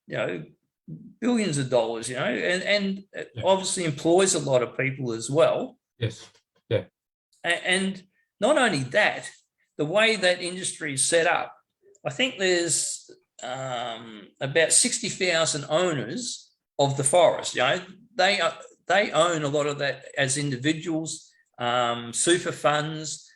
billions of dollars. And obviously employs a lot of people as well. Yes. Yeah. And not only that, the way that industry is set up, I think there's about 60,000 owners of the forest. They own a lot of that as individuals, super funds,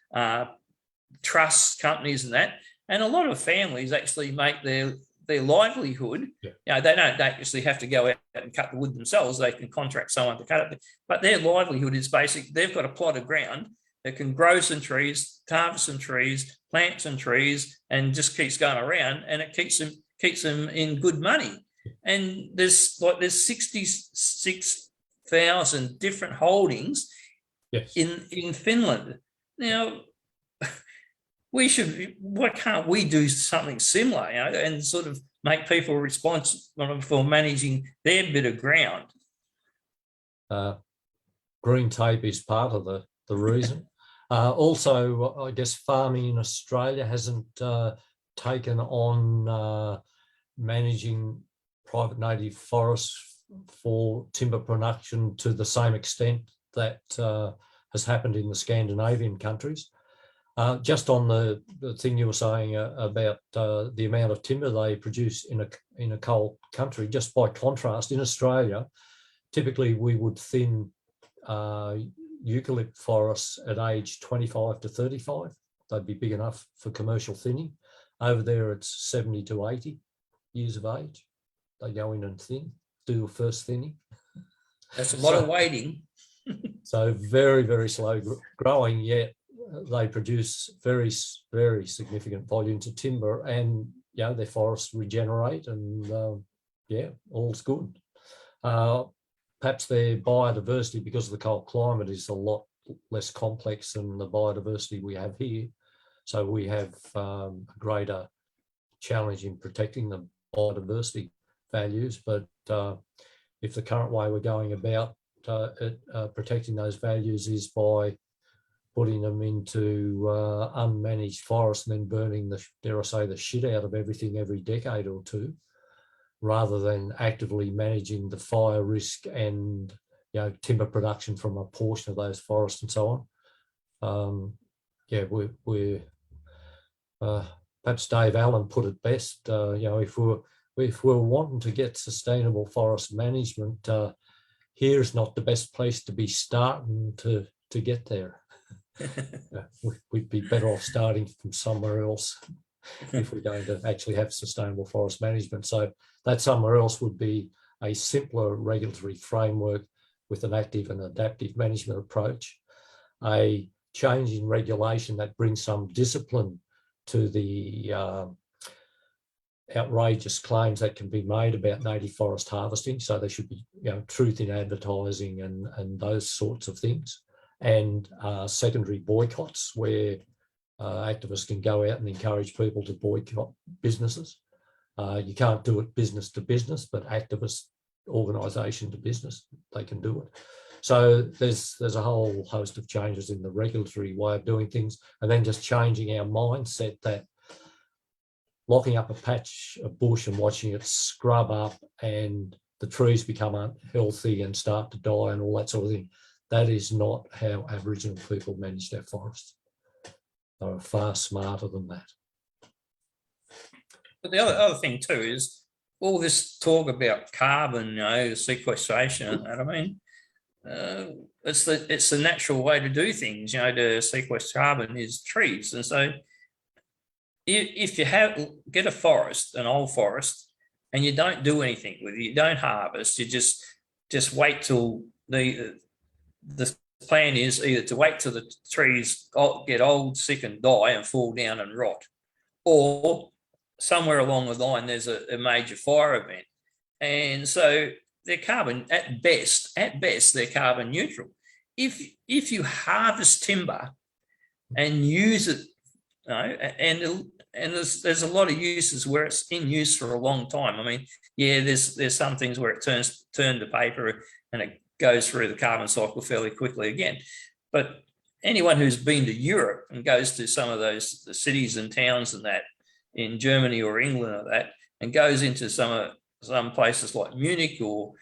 trusts, companies, and that. And a lot of families actually make their their livelihood. Yeah. You know, they don't actually have to go out and cut the wood themselves. They can contract someone to cut it. But their livelihood is basic. They've got a plot of ground that can grow some trees, harvest some trees, plant some trees, and just keeps going around, and it keeps them in good money. And there's 66,000 different holdings in Finland. Now, why can't we do something similar, you know, and sort of make people responsible for managing their bit of ground? Green tape is part of the reason. Also, I guess farming in Australia hasn't taken on managing private native forests for timber production to the same extent that has happened in the Scandinavian countries. Just on the thing you were saying about the amount of timber they produce in a cold country, just by contrast, in Australia, typically we would thin eucalypt forests at age 25 to 35. They'd be big enough for commercial thinning. Over there, it's 70 to 80 years of age. They go in and thin, do a first thinning. That's a lot of waiting. So very, very slow growing, yet they produce very, very significant volumes of timber, and their forests regenerate, and all's good. Perhaps their biodiversity, because of the cold climate, is a lot less complex than the biodiversity we have here. So we have a greater challenge in protecting the biodiversity values. But if the current way we're going about protecting those values is by putting them into unmanaged forests and then burning the shit out of everything every decade or two, rather than actively managing the fire risk and timber production from a portion of those forests and so on. We're perhaps Dave Allen put it best. If we're wanting to get sustainable forest management, here's not the best place to be starting to get there. We'd be better off starting from somewhere else if we're going to actually have sustainable forest management. So that somewhere else would be a simpler regulatory framework with an active and adaptive management approach, a change in regulation that brings some discipline to the outrageous claims that can be made about native forest harvesting. So there should be truth in advertising and those sorts of things, and secondary boycotts where activists can go out and encourage people to boycott businesses. You can't do it business to business, but activist organisation to business, they can do it. So there's a whole host of changes in the regulatory way of doing things, and then just changing our mindset that locking up a patch of bush and watching it scrub up and the trees become unhealthy and start to die and all that sort of thing. That is not how Aboriginal people manage their forests. They are far smarter than that. But the other thing too is all this talk about carbon, sequestration and that. I mean, it's the natural way to do things. To sequester carbon is trees, and so if you get a forest, an old forest, and you don't do anything with it, you don't harvest, you just wait till the plan is either to wait till the trees get old, sick and die and fall down and rot, or somewhere along the line there's a major fire event. And so they're carbon, at best they're carbon neutral. If you harvest timber and use it, and there's a lot of uses where it's in use for a long time. I mean, there's some things where it turns to paper and it goes through the carbon cycle fairly quickly again. But anyone who's been to Europe and goes to some of the cities and towns and that in Germany or England or that, and goes into some places like Munich or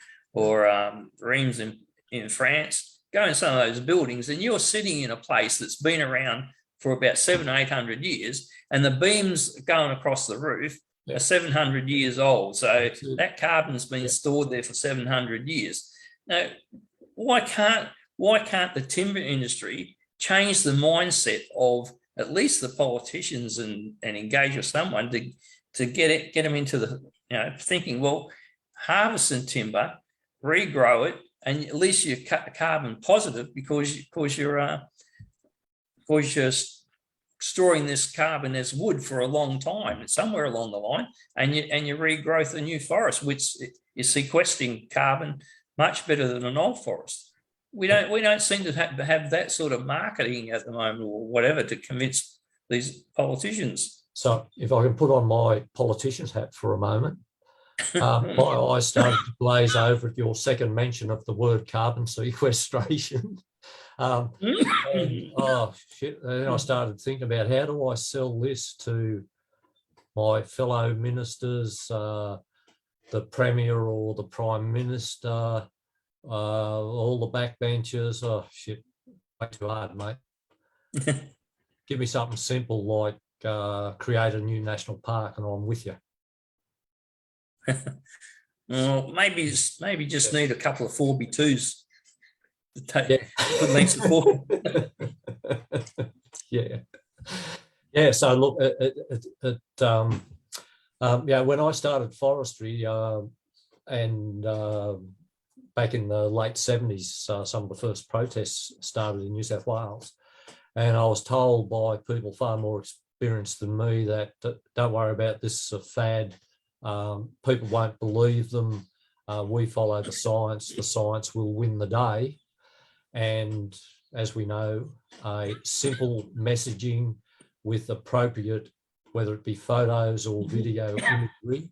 Reims in France, go in some of those buildings, and you're sitting in a place that's been around for about 700-800 years, and the beams going across the roof are 700 years old. So that carbon's been stored there for 700 years. Now, why can't the timber industry change the mindset of at least the politicians and engage with someone to get them into the, thinking, well, harvest some timber, regrow it, and at least you're carbon positive because you're storing this carbon as wood for a long time. It's somewhere along the line, and you regrowth a new forest, which is sequestering carbon much better than an old forest. We don't seem to have that sort of marketing at the moment or whatever to convince these politicians. So if I can put on my politician's hat for a moment, my eyes started to glaze over at your second mention of the word carbon sequestration. Then I started thinking about how do I sell this to my fellow ministers, the Premier or the Prime Minister, all the backbenchers. Oh, shit, way too hard, mate. Give me something simple like create a new national park and I'm with you. Well, maybe just need a couple of 4x2s to take good lengths of 4. Yeah. So look, when I started forestry and back in the late 70s, some of the first protests started in New South Wales, and I was told by people far more experienced than me that don't worry about this, fad. People won't believe them. We follow the science will win the day. And as we know, a simple messaging with appropriate, whether it be photos or video imagery,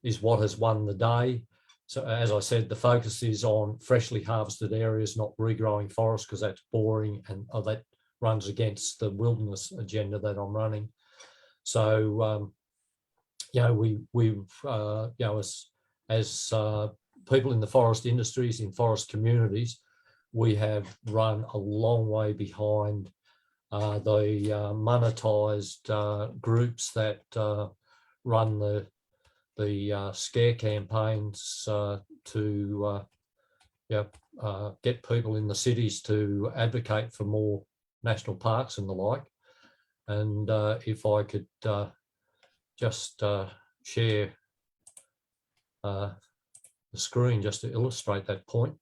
is what has won the day. So as I said, the focus is on freshly harvested areas, not regrowing forests, because that's boring and that runs against the wilderness agenda that I'm running. So as people in the forest industries, in forest communities, we have run a long way behind the monetised groups that run the scare campaigns to get people in the cities to advocate for more national parks and the like. And if I could just share the screen just to illustrate that point.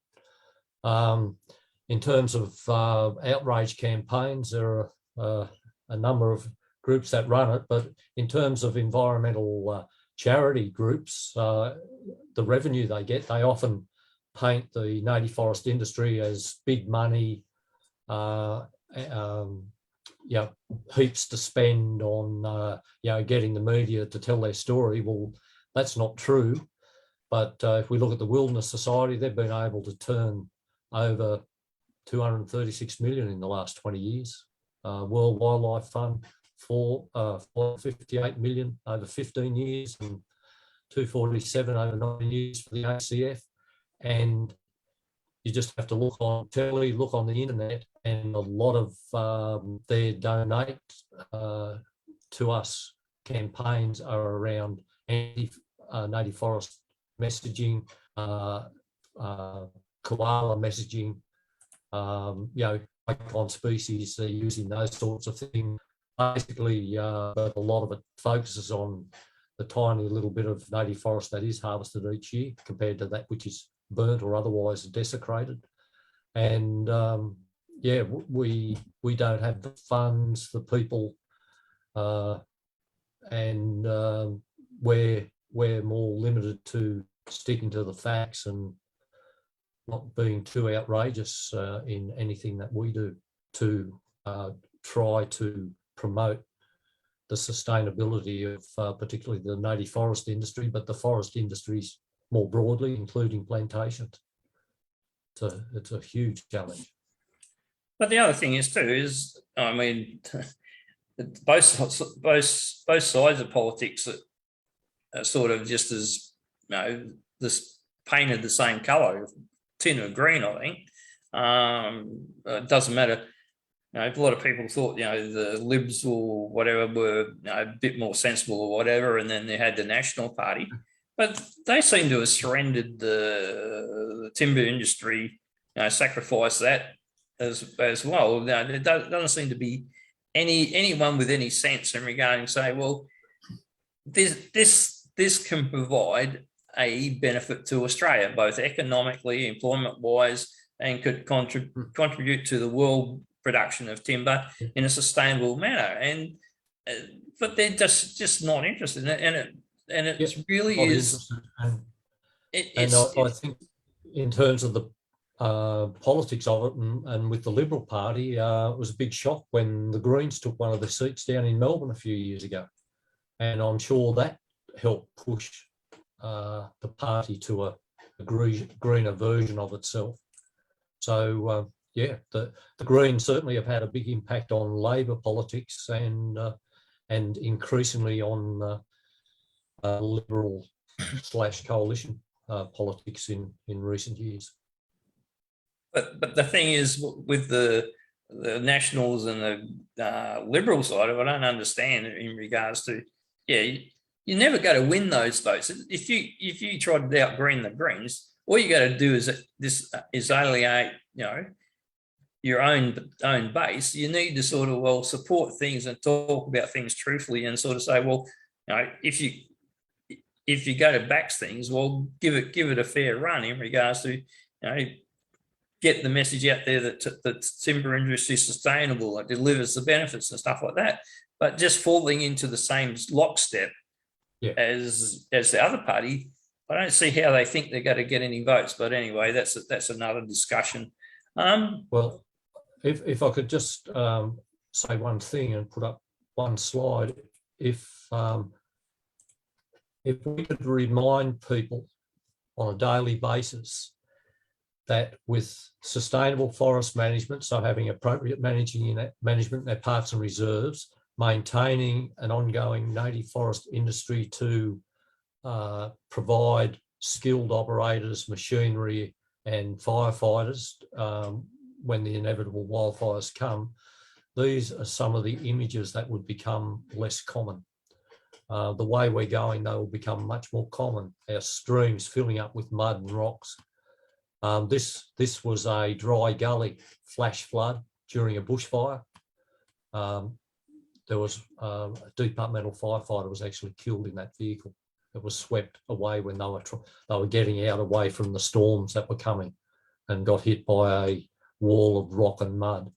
In terms of outrage campaigns, there are a number of groups that run it, but in terms of environmental charity groups, the revenue they get, they often paint the native forest industry as big money, heaps to spend on getting the media to tell their story. Well, that's not true. But if we look at the Wilderness Society, they've been able to turn over 236 million in the last 20 years. World Wildlife Fund for 58 million over 15 years and 247 over 9 years for the ACF. And you just have to look on telly, look on the internet, and a lot of their donate to us campaigns are around native forest messaging, koala messaging, icon species, they're using those sorts of things. Basically, but a lot of it focuses on the tiny little bit of native forest that is harvested each year compared to that which is burnt or otherwise desecrated. And we don't have the funds, the people, and we're more limited to sticking to the facts and not being too outrageous in anything that we do to try to promote the sustainability of particularly the native forest industry, but the forest industries more broadly, including plantations. It's a huge challenge. But the other thing is too is, I mean, both sides of politics are sort of just as, this painted the same colour, tin of green, I think. It doesn't matter. A lot of people thought, the Libs or whatever were a bit more sensible or whatever, and then they had the National Party. But they seem to have surrendered the timber industry, sacrificed that as well. There doesn't seem to be anyone with any sense in regarding say, well, this can provide a benefit to Australia, both economically, employment-wise, and could contribute to the world production of timber in a sustainable manner. And but they're just not interested in it, and it really is. I think in terms of the politics of it, and with the Liberal Party, it was a big shock when the Greens took one of the seats down in Melbourne a few years ago, and I'm sure that helped push the party to a greener version of itself. So the Greens certainly have had a big impact on Labor politics and increasingly on Liberal / coalition politics in recent years. But the thing is, with the Nationals and the Liberal side of it, I don't understand in regards to, you never go to win those votes. If you try to out-green the Greens, all you got to do is alienate, your own base. You need to sort of support things and talk about things truthfully, and sort of say, if you go to back things, give it a fair run in regards to, get the message out there that timber industry is sustainable, it delivers the benefits and stuff like that. But just falling into the same lockstep as the other party, I don't see how they think they're going to get any votes. But anyway, that's another discussion. Well, if I could just say one thing and put up one slide, if we could remind people on a daily basis that with sustainable forest management, so having appropriate management in their parks and reserves, maintaining an ongoing native forest industry to provide skilled operators, machinery and firefighters when the inevitable wildfires come, these are some of the images that would become less common. The way we're going, they will become much more common. Our streams filling up with mud and rocks. This was a dry gully flash flood during a bushfire. There was a departmental firefighter was actually killed in that vehicle. It was swept away when they were getting out away from the storms that were coming, and got hit by a wall of rock and mud.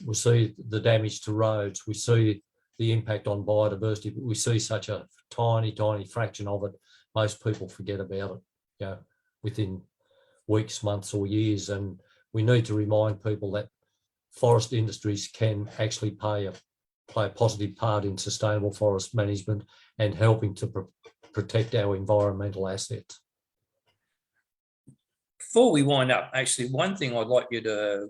We see the damage to roads. We see the impact on biodiversity, but we see such a tiny fraction of it. Most people forget about it, within weeks, months or years. And we need to remind people that forest industries can actually play a positive part in sustainable forest management and helping to protect our environmental assets. Before we wind up, actually, one thing I'd like you to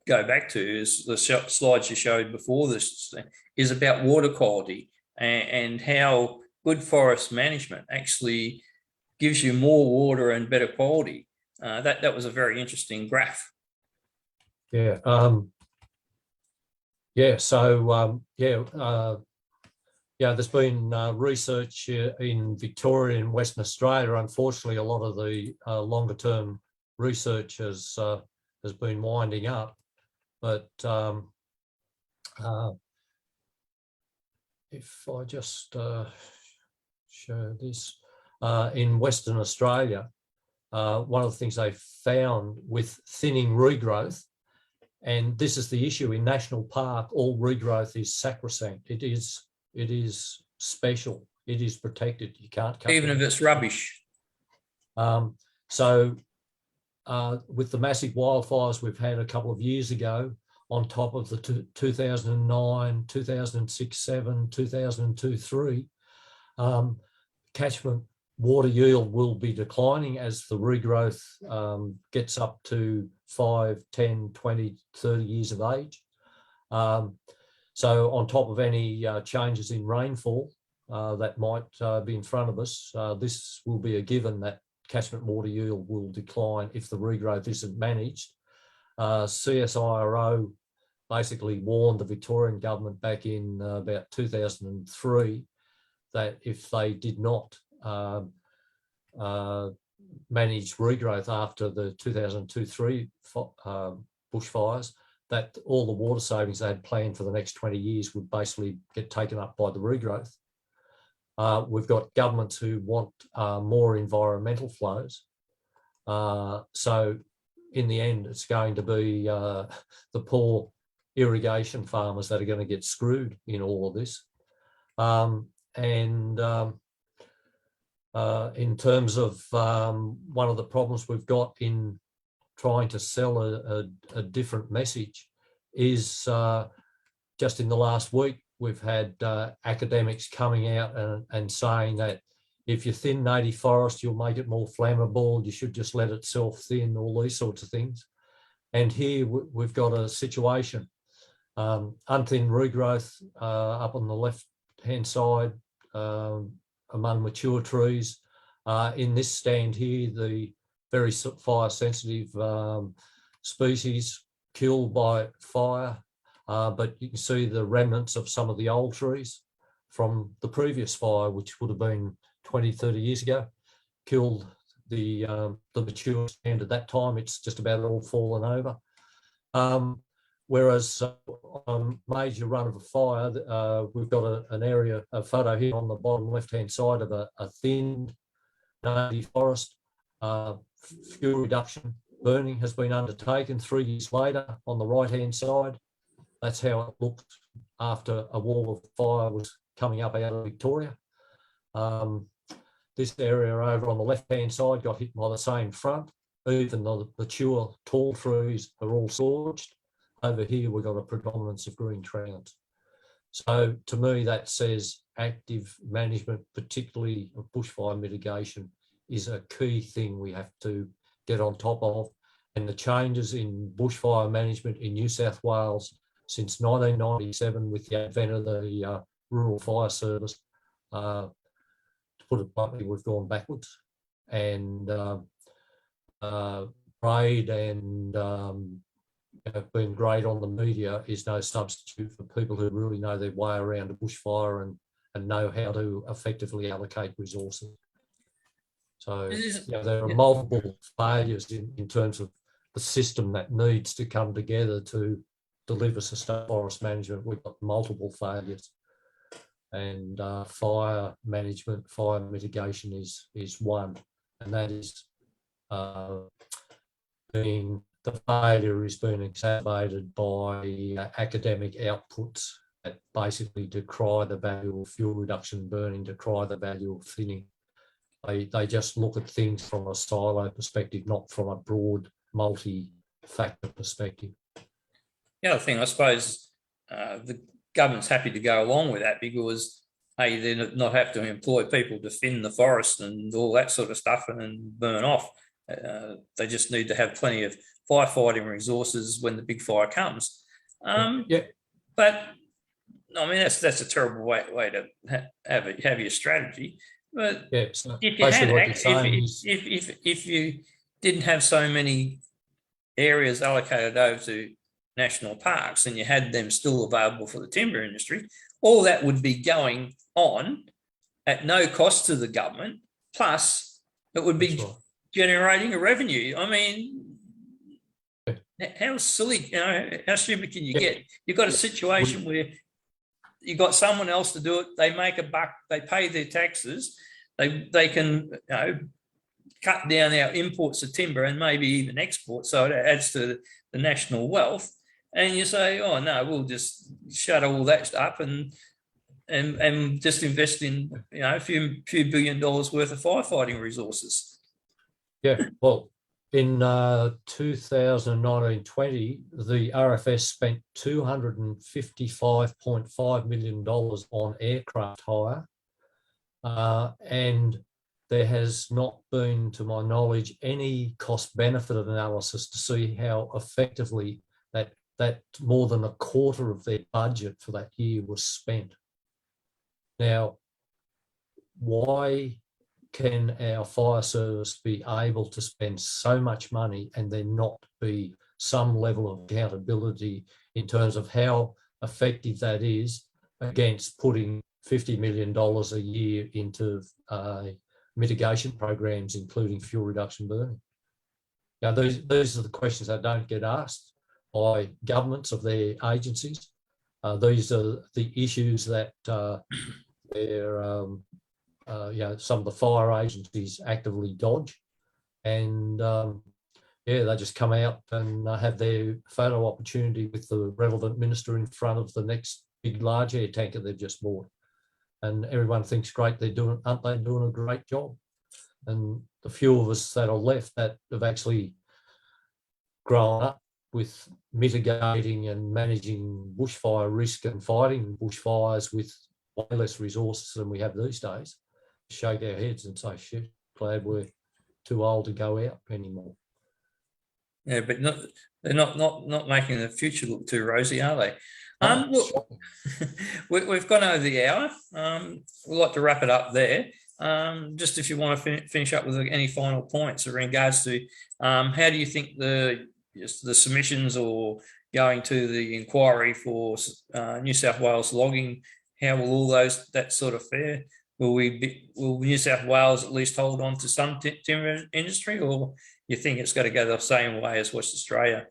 go back to is the slides you showed before this is about water quality and how good forest management actually gives you more water and better quality. That was a very interesting graph. There's been research in Victoria and Western Australia. Unfortunately, a lot of the longer term research has been winding up. But if I just show this, in Western Australia, one of the things they found with thinning regrowth, and this is the issue in National Park, all regrowth is sacrosanct. It is special. It is protected. You can't cut even if it's rubbish. So with the massive wildfires we've had a couple of years ago, on top of the 2009, 2006-7, 2002-3, catchment water yield will be declining as the regrowth gets up to 5, 10, 20, 30 years of age. So on top of any changes in rainfall that might be in front of us, this will be a given that catchment water yield will decline if the regrowth isn't managed. CSIRO basically warned the Victorian government back in about 2003 that if they did not manage regrowth after the 2002-3 bushfires, that all the water savings they had planned for the next 20 years would basically get taken up by the regrowth. We've got governments who want more environmental flows. So in the end, it's going to be the poor irrigation farmers that are going to get screwed in all of this. In terms of one of the problems we've got in trying to sell a different message is just in the last week, we've had academics coming out and saying that if you thin native forest, you'll make it more flammable, you should just let it self-thin, all these sorts of things. And here we've got a situation, unthinned regrowth up on the left-hand side among mature trees. In this stand here, the very fire-sensitive species killed by fire, but you can see the remnants of some of the old trees from the previous fire, which would have been 20, 30 years ago, killed the mature stand at that time. It's just about all fallen over. Whereas on major run of a fire, we've got an area, a photo here on the bottom left-hand side of a thinned native forest. Fuel reduction burning has been undertaken 3 years later on the right-hand side. That's how it looked after a wall of fire was coming up out of Victoria. This area over on the left-hand side got hit by the same front. Even the mature tall trees are all scorched. Over here, we've got a predominance of green trouts. So to me, that says active management, particularly of bushfire mitigation, is a key thing we have to get on top of. And the changes in bushfire management in New South Wales since 1997 with the advent of the Rural Fire Service, to put it bluntly, we've gone backwards. And parade and being great on the media is no substitute for people who really know their way around a bushfire and know how to effectively allocate resources. So there are multiple failures in terms of the system that needs to come together to deliver sustainable forest management. We've got multiple failures, and fire management, fire mitigation is one, and that is the failure is being exacerbated by academic outputs that basically decry the value of fuel reduction burning, decry the value of thinning. They just look at things from a silo perspective, not from a broad multi-factor perspective. The other thing, I suppose, the government's happy to go along with that because, hey, they not have to employ people to thin the forest and all that sort of stuff and burn off. They just need to have plenty of firefighting resources when the big fire comes. But I mean, that's a terrible way to have your strategy. But so if you didn't have so many areas allocated over to national parks and you had them still available for the timber industry, all that would be going on at no cost to the government. Plus, it would be generating a revenue. I mean, how silly, how stupid can you get? You've got a situation where you've got someone else to do it. They make a buck. They pay their taxes. They can cut down our imports of timber and maybe even export. So it adds to the national wealth. And you say, oh no, we'll just shut all that up and just invest in a few $1 billion worth of firefighting resources. Yeah, well, in 2019-20, the RFS spent $255.5 million on aircraft hire, and there has not been, to my knowledge, any cost-benefit analysis to see how effectively that more than a quarter of their budget for that year was spent. Now, why can our fire service be able to spend so much money and there not be some level of accountability in terms of how effective that is against putting $50 million a year into mitigation programs, including fuel reduction burning? Now, these are the questions that don't get asked. by governments of their agencies. These are the issues that some of the fire agencies actively dodge, and they just come out and have their photo opportunity with the relevant minister in front of the next big large air tanker they've just bought, and everyone thinks, great, aren't they doing a great job? And the few of us that are left that have actually grown up with mitigating and managing bushfire risk and fighting bushfires with way less resources than we have these days, shake our heads and say, shit, glad we're too old to go out anymore. Yeah, but they're not making the future look too rosy, are they? Look, we've gone over the hour. We'd like to wrap it up there. Just if you want to finish up with any final points in regards to how do you think the submissions or going to the inquiry for New South Wales logging, how will all that sort of fare? Will New South Wales at least hold on to some timber industry, or you think it's got to go the same way as West Australia?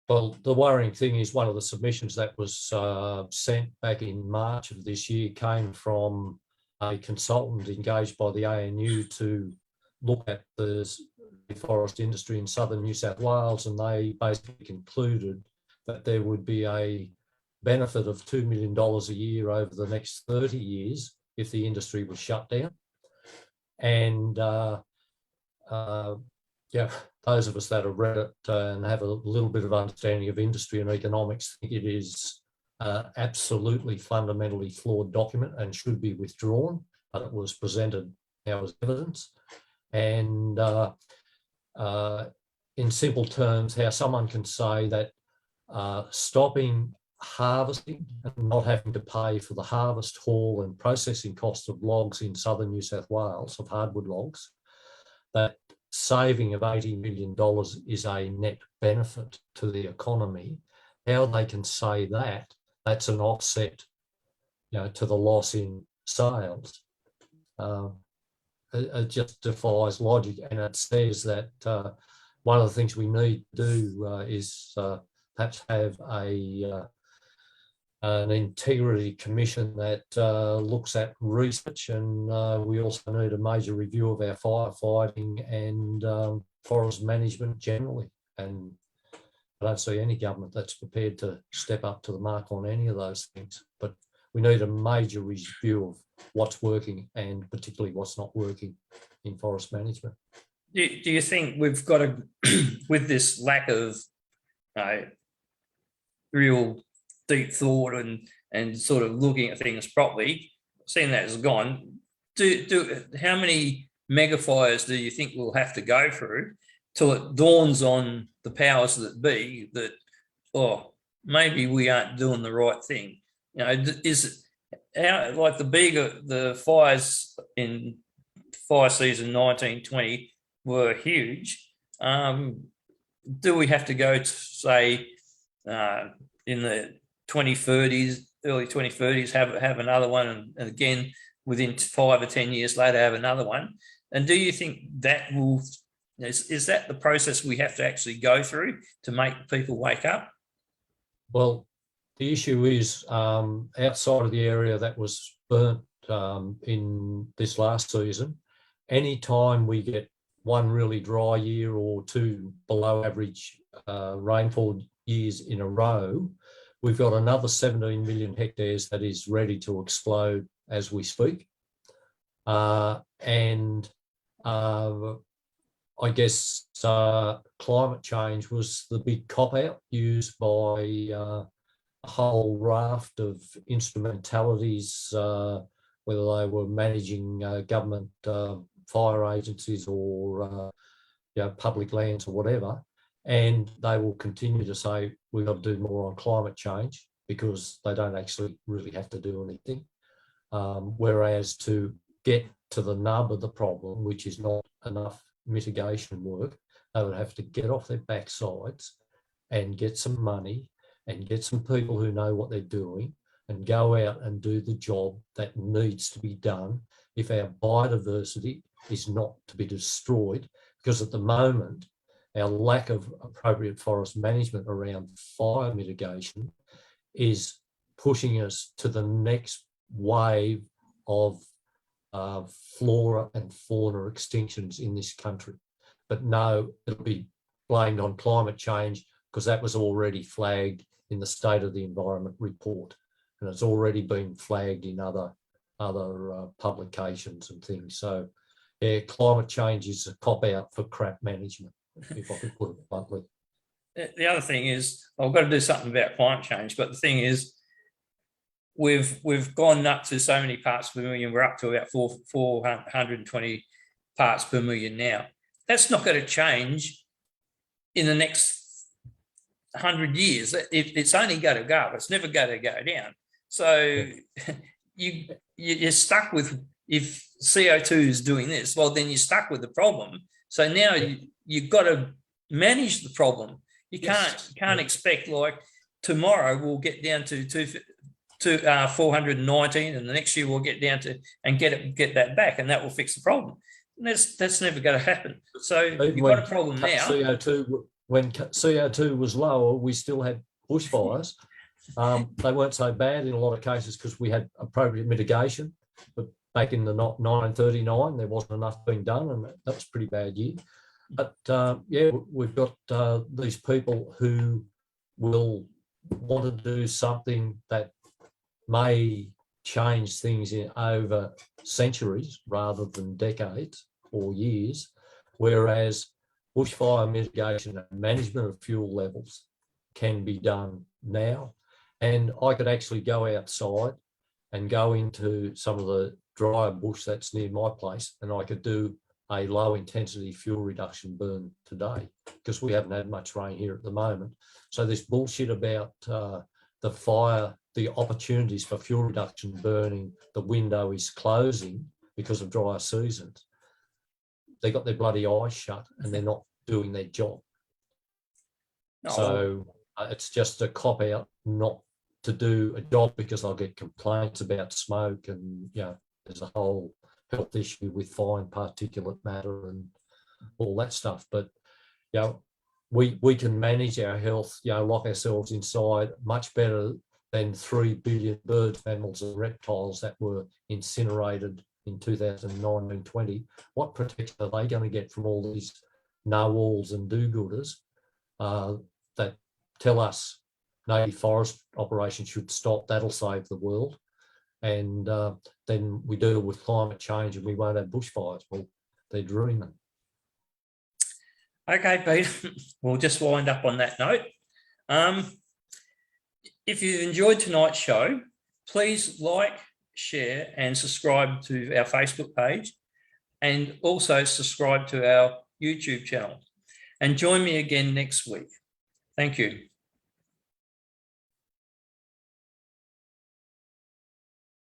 Well, the worrying thing is one of the submissions that was sent back in March of this year came from a consultant engaged by the ANU to look at the forest industry in southern New South Wales, and they basically concluded that there would be a benefit of $2 million a year over the next 30 years if the industry was shut down. And those of us that have read it and have a little bit of understanding of industry and economics think it is absolutely fundamentally flawed document and should be withdrawn, but it was presented now as evidence. And in simple terms, how someone can say that stopping harvesting and not having to pay for the harvest, haul and processing costs of logs in southern New South Wales, of hardwood logs, that saving of $80 million is a net benefit to the economy. How they can say that, that's an offset, to the loss in sales. It just defies logic, and it says that one of the things we need to do is perhaps have an integrity commission that looks at research, and we also need a major review of our firefighting and forest management generally. And I don't see any government that's prepared to step up to the mark on any of those things. But we need a major review of what's working and particularly what's not working in forest management. Do you think we've got to, with this lack of real deep thought and sort of looking at things properly, seeing that has gone, how many mega fires do you think we'll have to go through till it dawns on the powers that be that, maybe we aren't doing the right thing? Is it like the fires in fire season 1920 were huge? Do we have to go to, say, in the 2030s, early 2030s, have another one, and again within 5 or 10 years later have another one? And do you think that is that the process we have to actually go through to make people wake up? Well, the issue is outside of the area that was burnt in this last season, any time we get one really dry year or two below average rainfall years in a row, we've got another 17 million hectares that is ready to explode as we speak. I guess climate change was the big cop-out used by a whole raft of instrumentalities, whether they were managing government fire agencies or public lands or whatever. And they will continue to say we've got to do more on climate change because they don't actually really have to do anything. Whereas to get to the nub of the problem, which is not enough mitigation work, they would have to get off their backsides and get some money and get some people who know what they're doing and go out and do the job that needs to be done if our biodiversity is not to be destroyed. Because at the moment, our lack of appropriate forest management around fire mitigation is pushing us to the next wave of flora and fauna extinctions in this country. But no, it'll be blamed on climate change because that was already flagged in the State of the Environment report, and it's already been flagged in other publications and things. So, yeah, climate change is a cop-out for crap management, if I could put it bluntly. The other thing is, I've got to do something about climate change, but the thing is, we've gone up to so many parts per million. We're up to about 420 parts per million now. That's not going to change in the next 100 years. It's only going to go up. It's never going to go down. So you're stuck with, if CO2 is doing this, well, then you're stuck with the problem. So now you've got to manage the problem. You can't expect, like, tomorrow we'll get down to 419, and the next year we'll get down to and get that back, and that will fix the problem. And that's never going to happen. So you've got a problem now. When CO2 was lower, we still had bushfires. They weren't so bad in a lot of cases because we had appropriate mitigation. But back in the 1939, there wasn't enough being done, and that was a pretty bad year. But yeah, we've got these people who will want to do something that may change things in over centuries rather than decades or years, whereas bushfire mitigation and management of fuel levels can be done now. And I could actually go outside and go into some of the drier bush that's near my place, and I could do a low intensity fuel reduction burn today because we haven't had much rain here at the moment. So this bullshit about the fire, the opportunities for fuel reduction burning, the window is closing because of drier seasons. They got their bloody eyes shut and they're not doing their job. No. So it's just a cop out not to do a job because I'll get complaints about smoke, and there's a whole health issue with fine particulate matter and all that stuff. But we can manage our health, lock ourselves inside much better than 3 billion birds, mammals and reptiles that were incinerated in 2019-20. What protection are they going to get from all these know-alls and do-gooders that tell us native forest operations should stop, that'll save the world? And then we deal with climate change and we won't have bushfires. Well, they're dreaming. Okay, Pete, we'll just wind up on that note. If you've enjoyed tonight's show, please like, share and subscribe to our Facebook page, and also subscribe to our YouTube channel. And join me again next week. Thank you.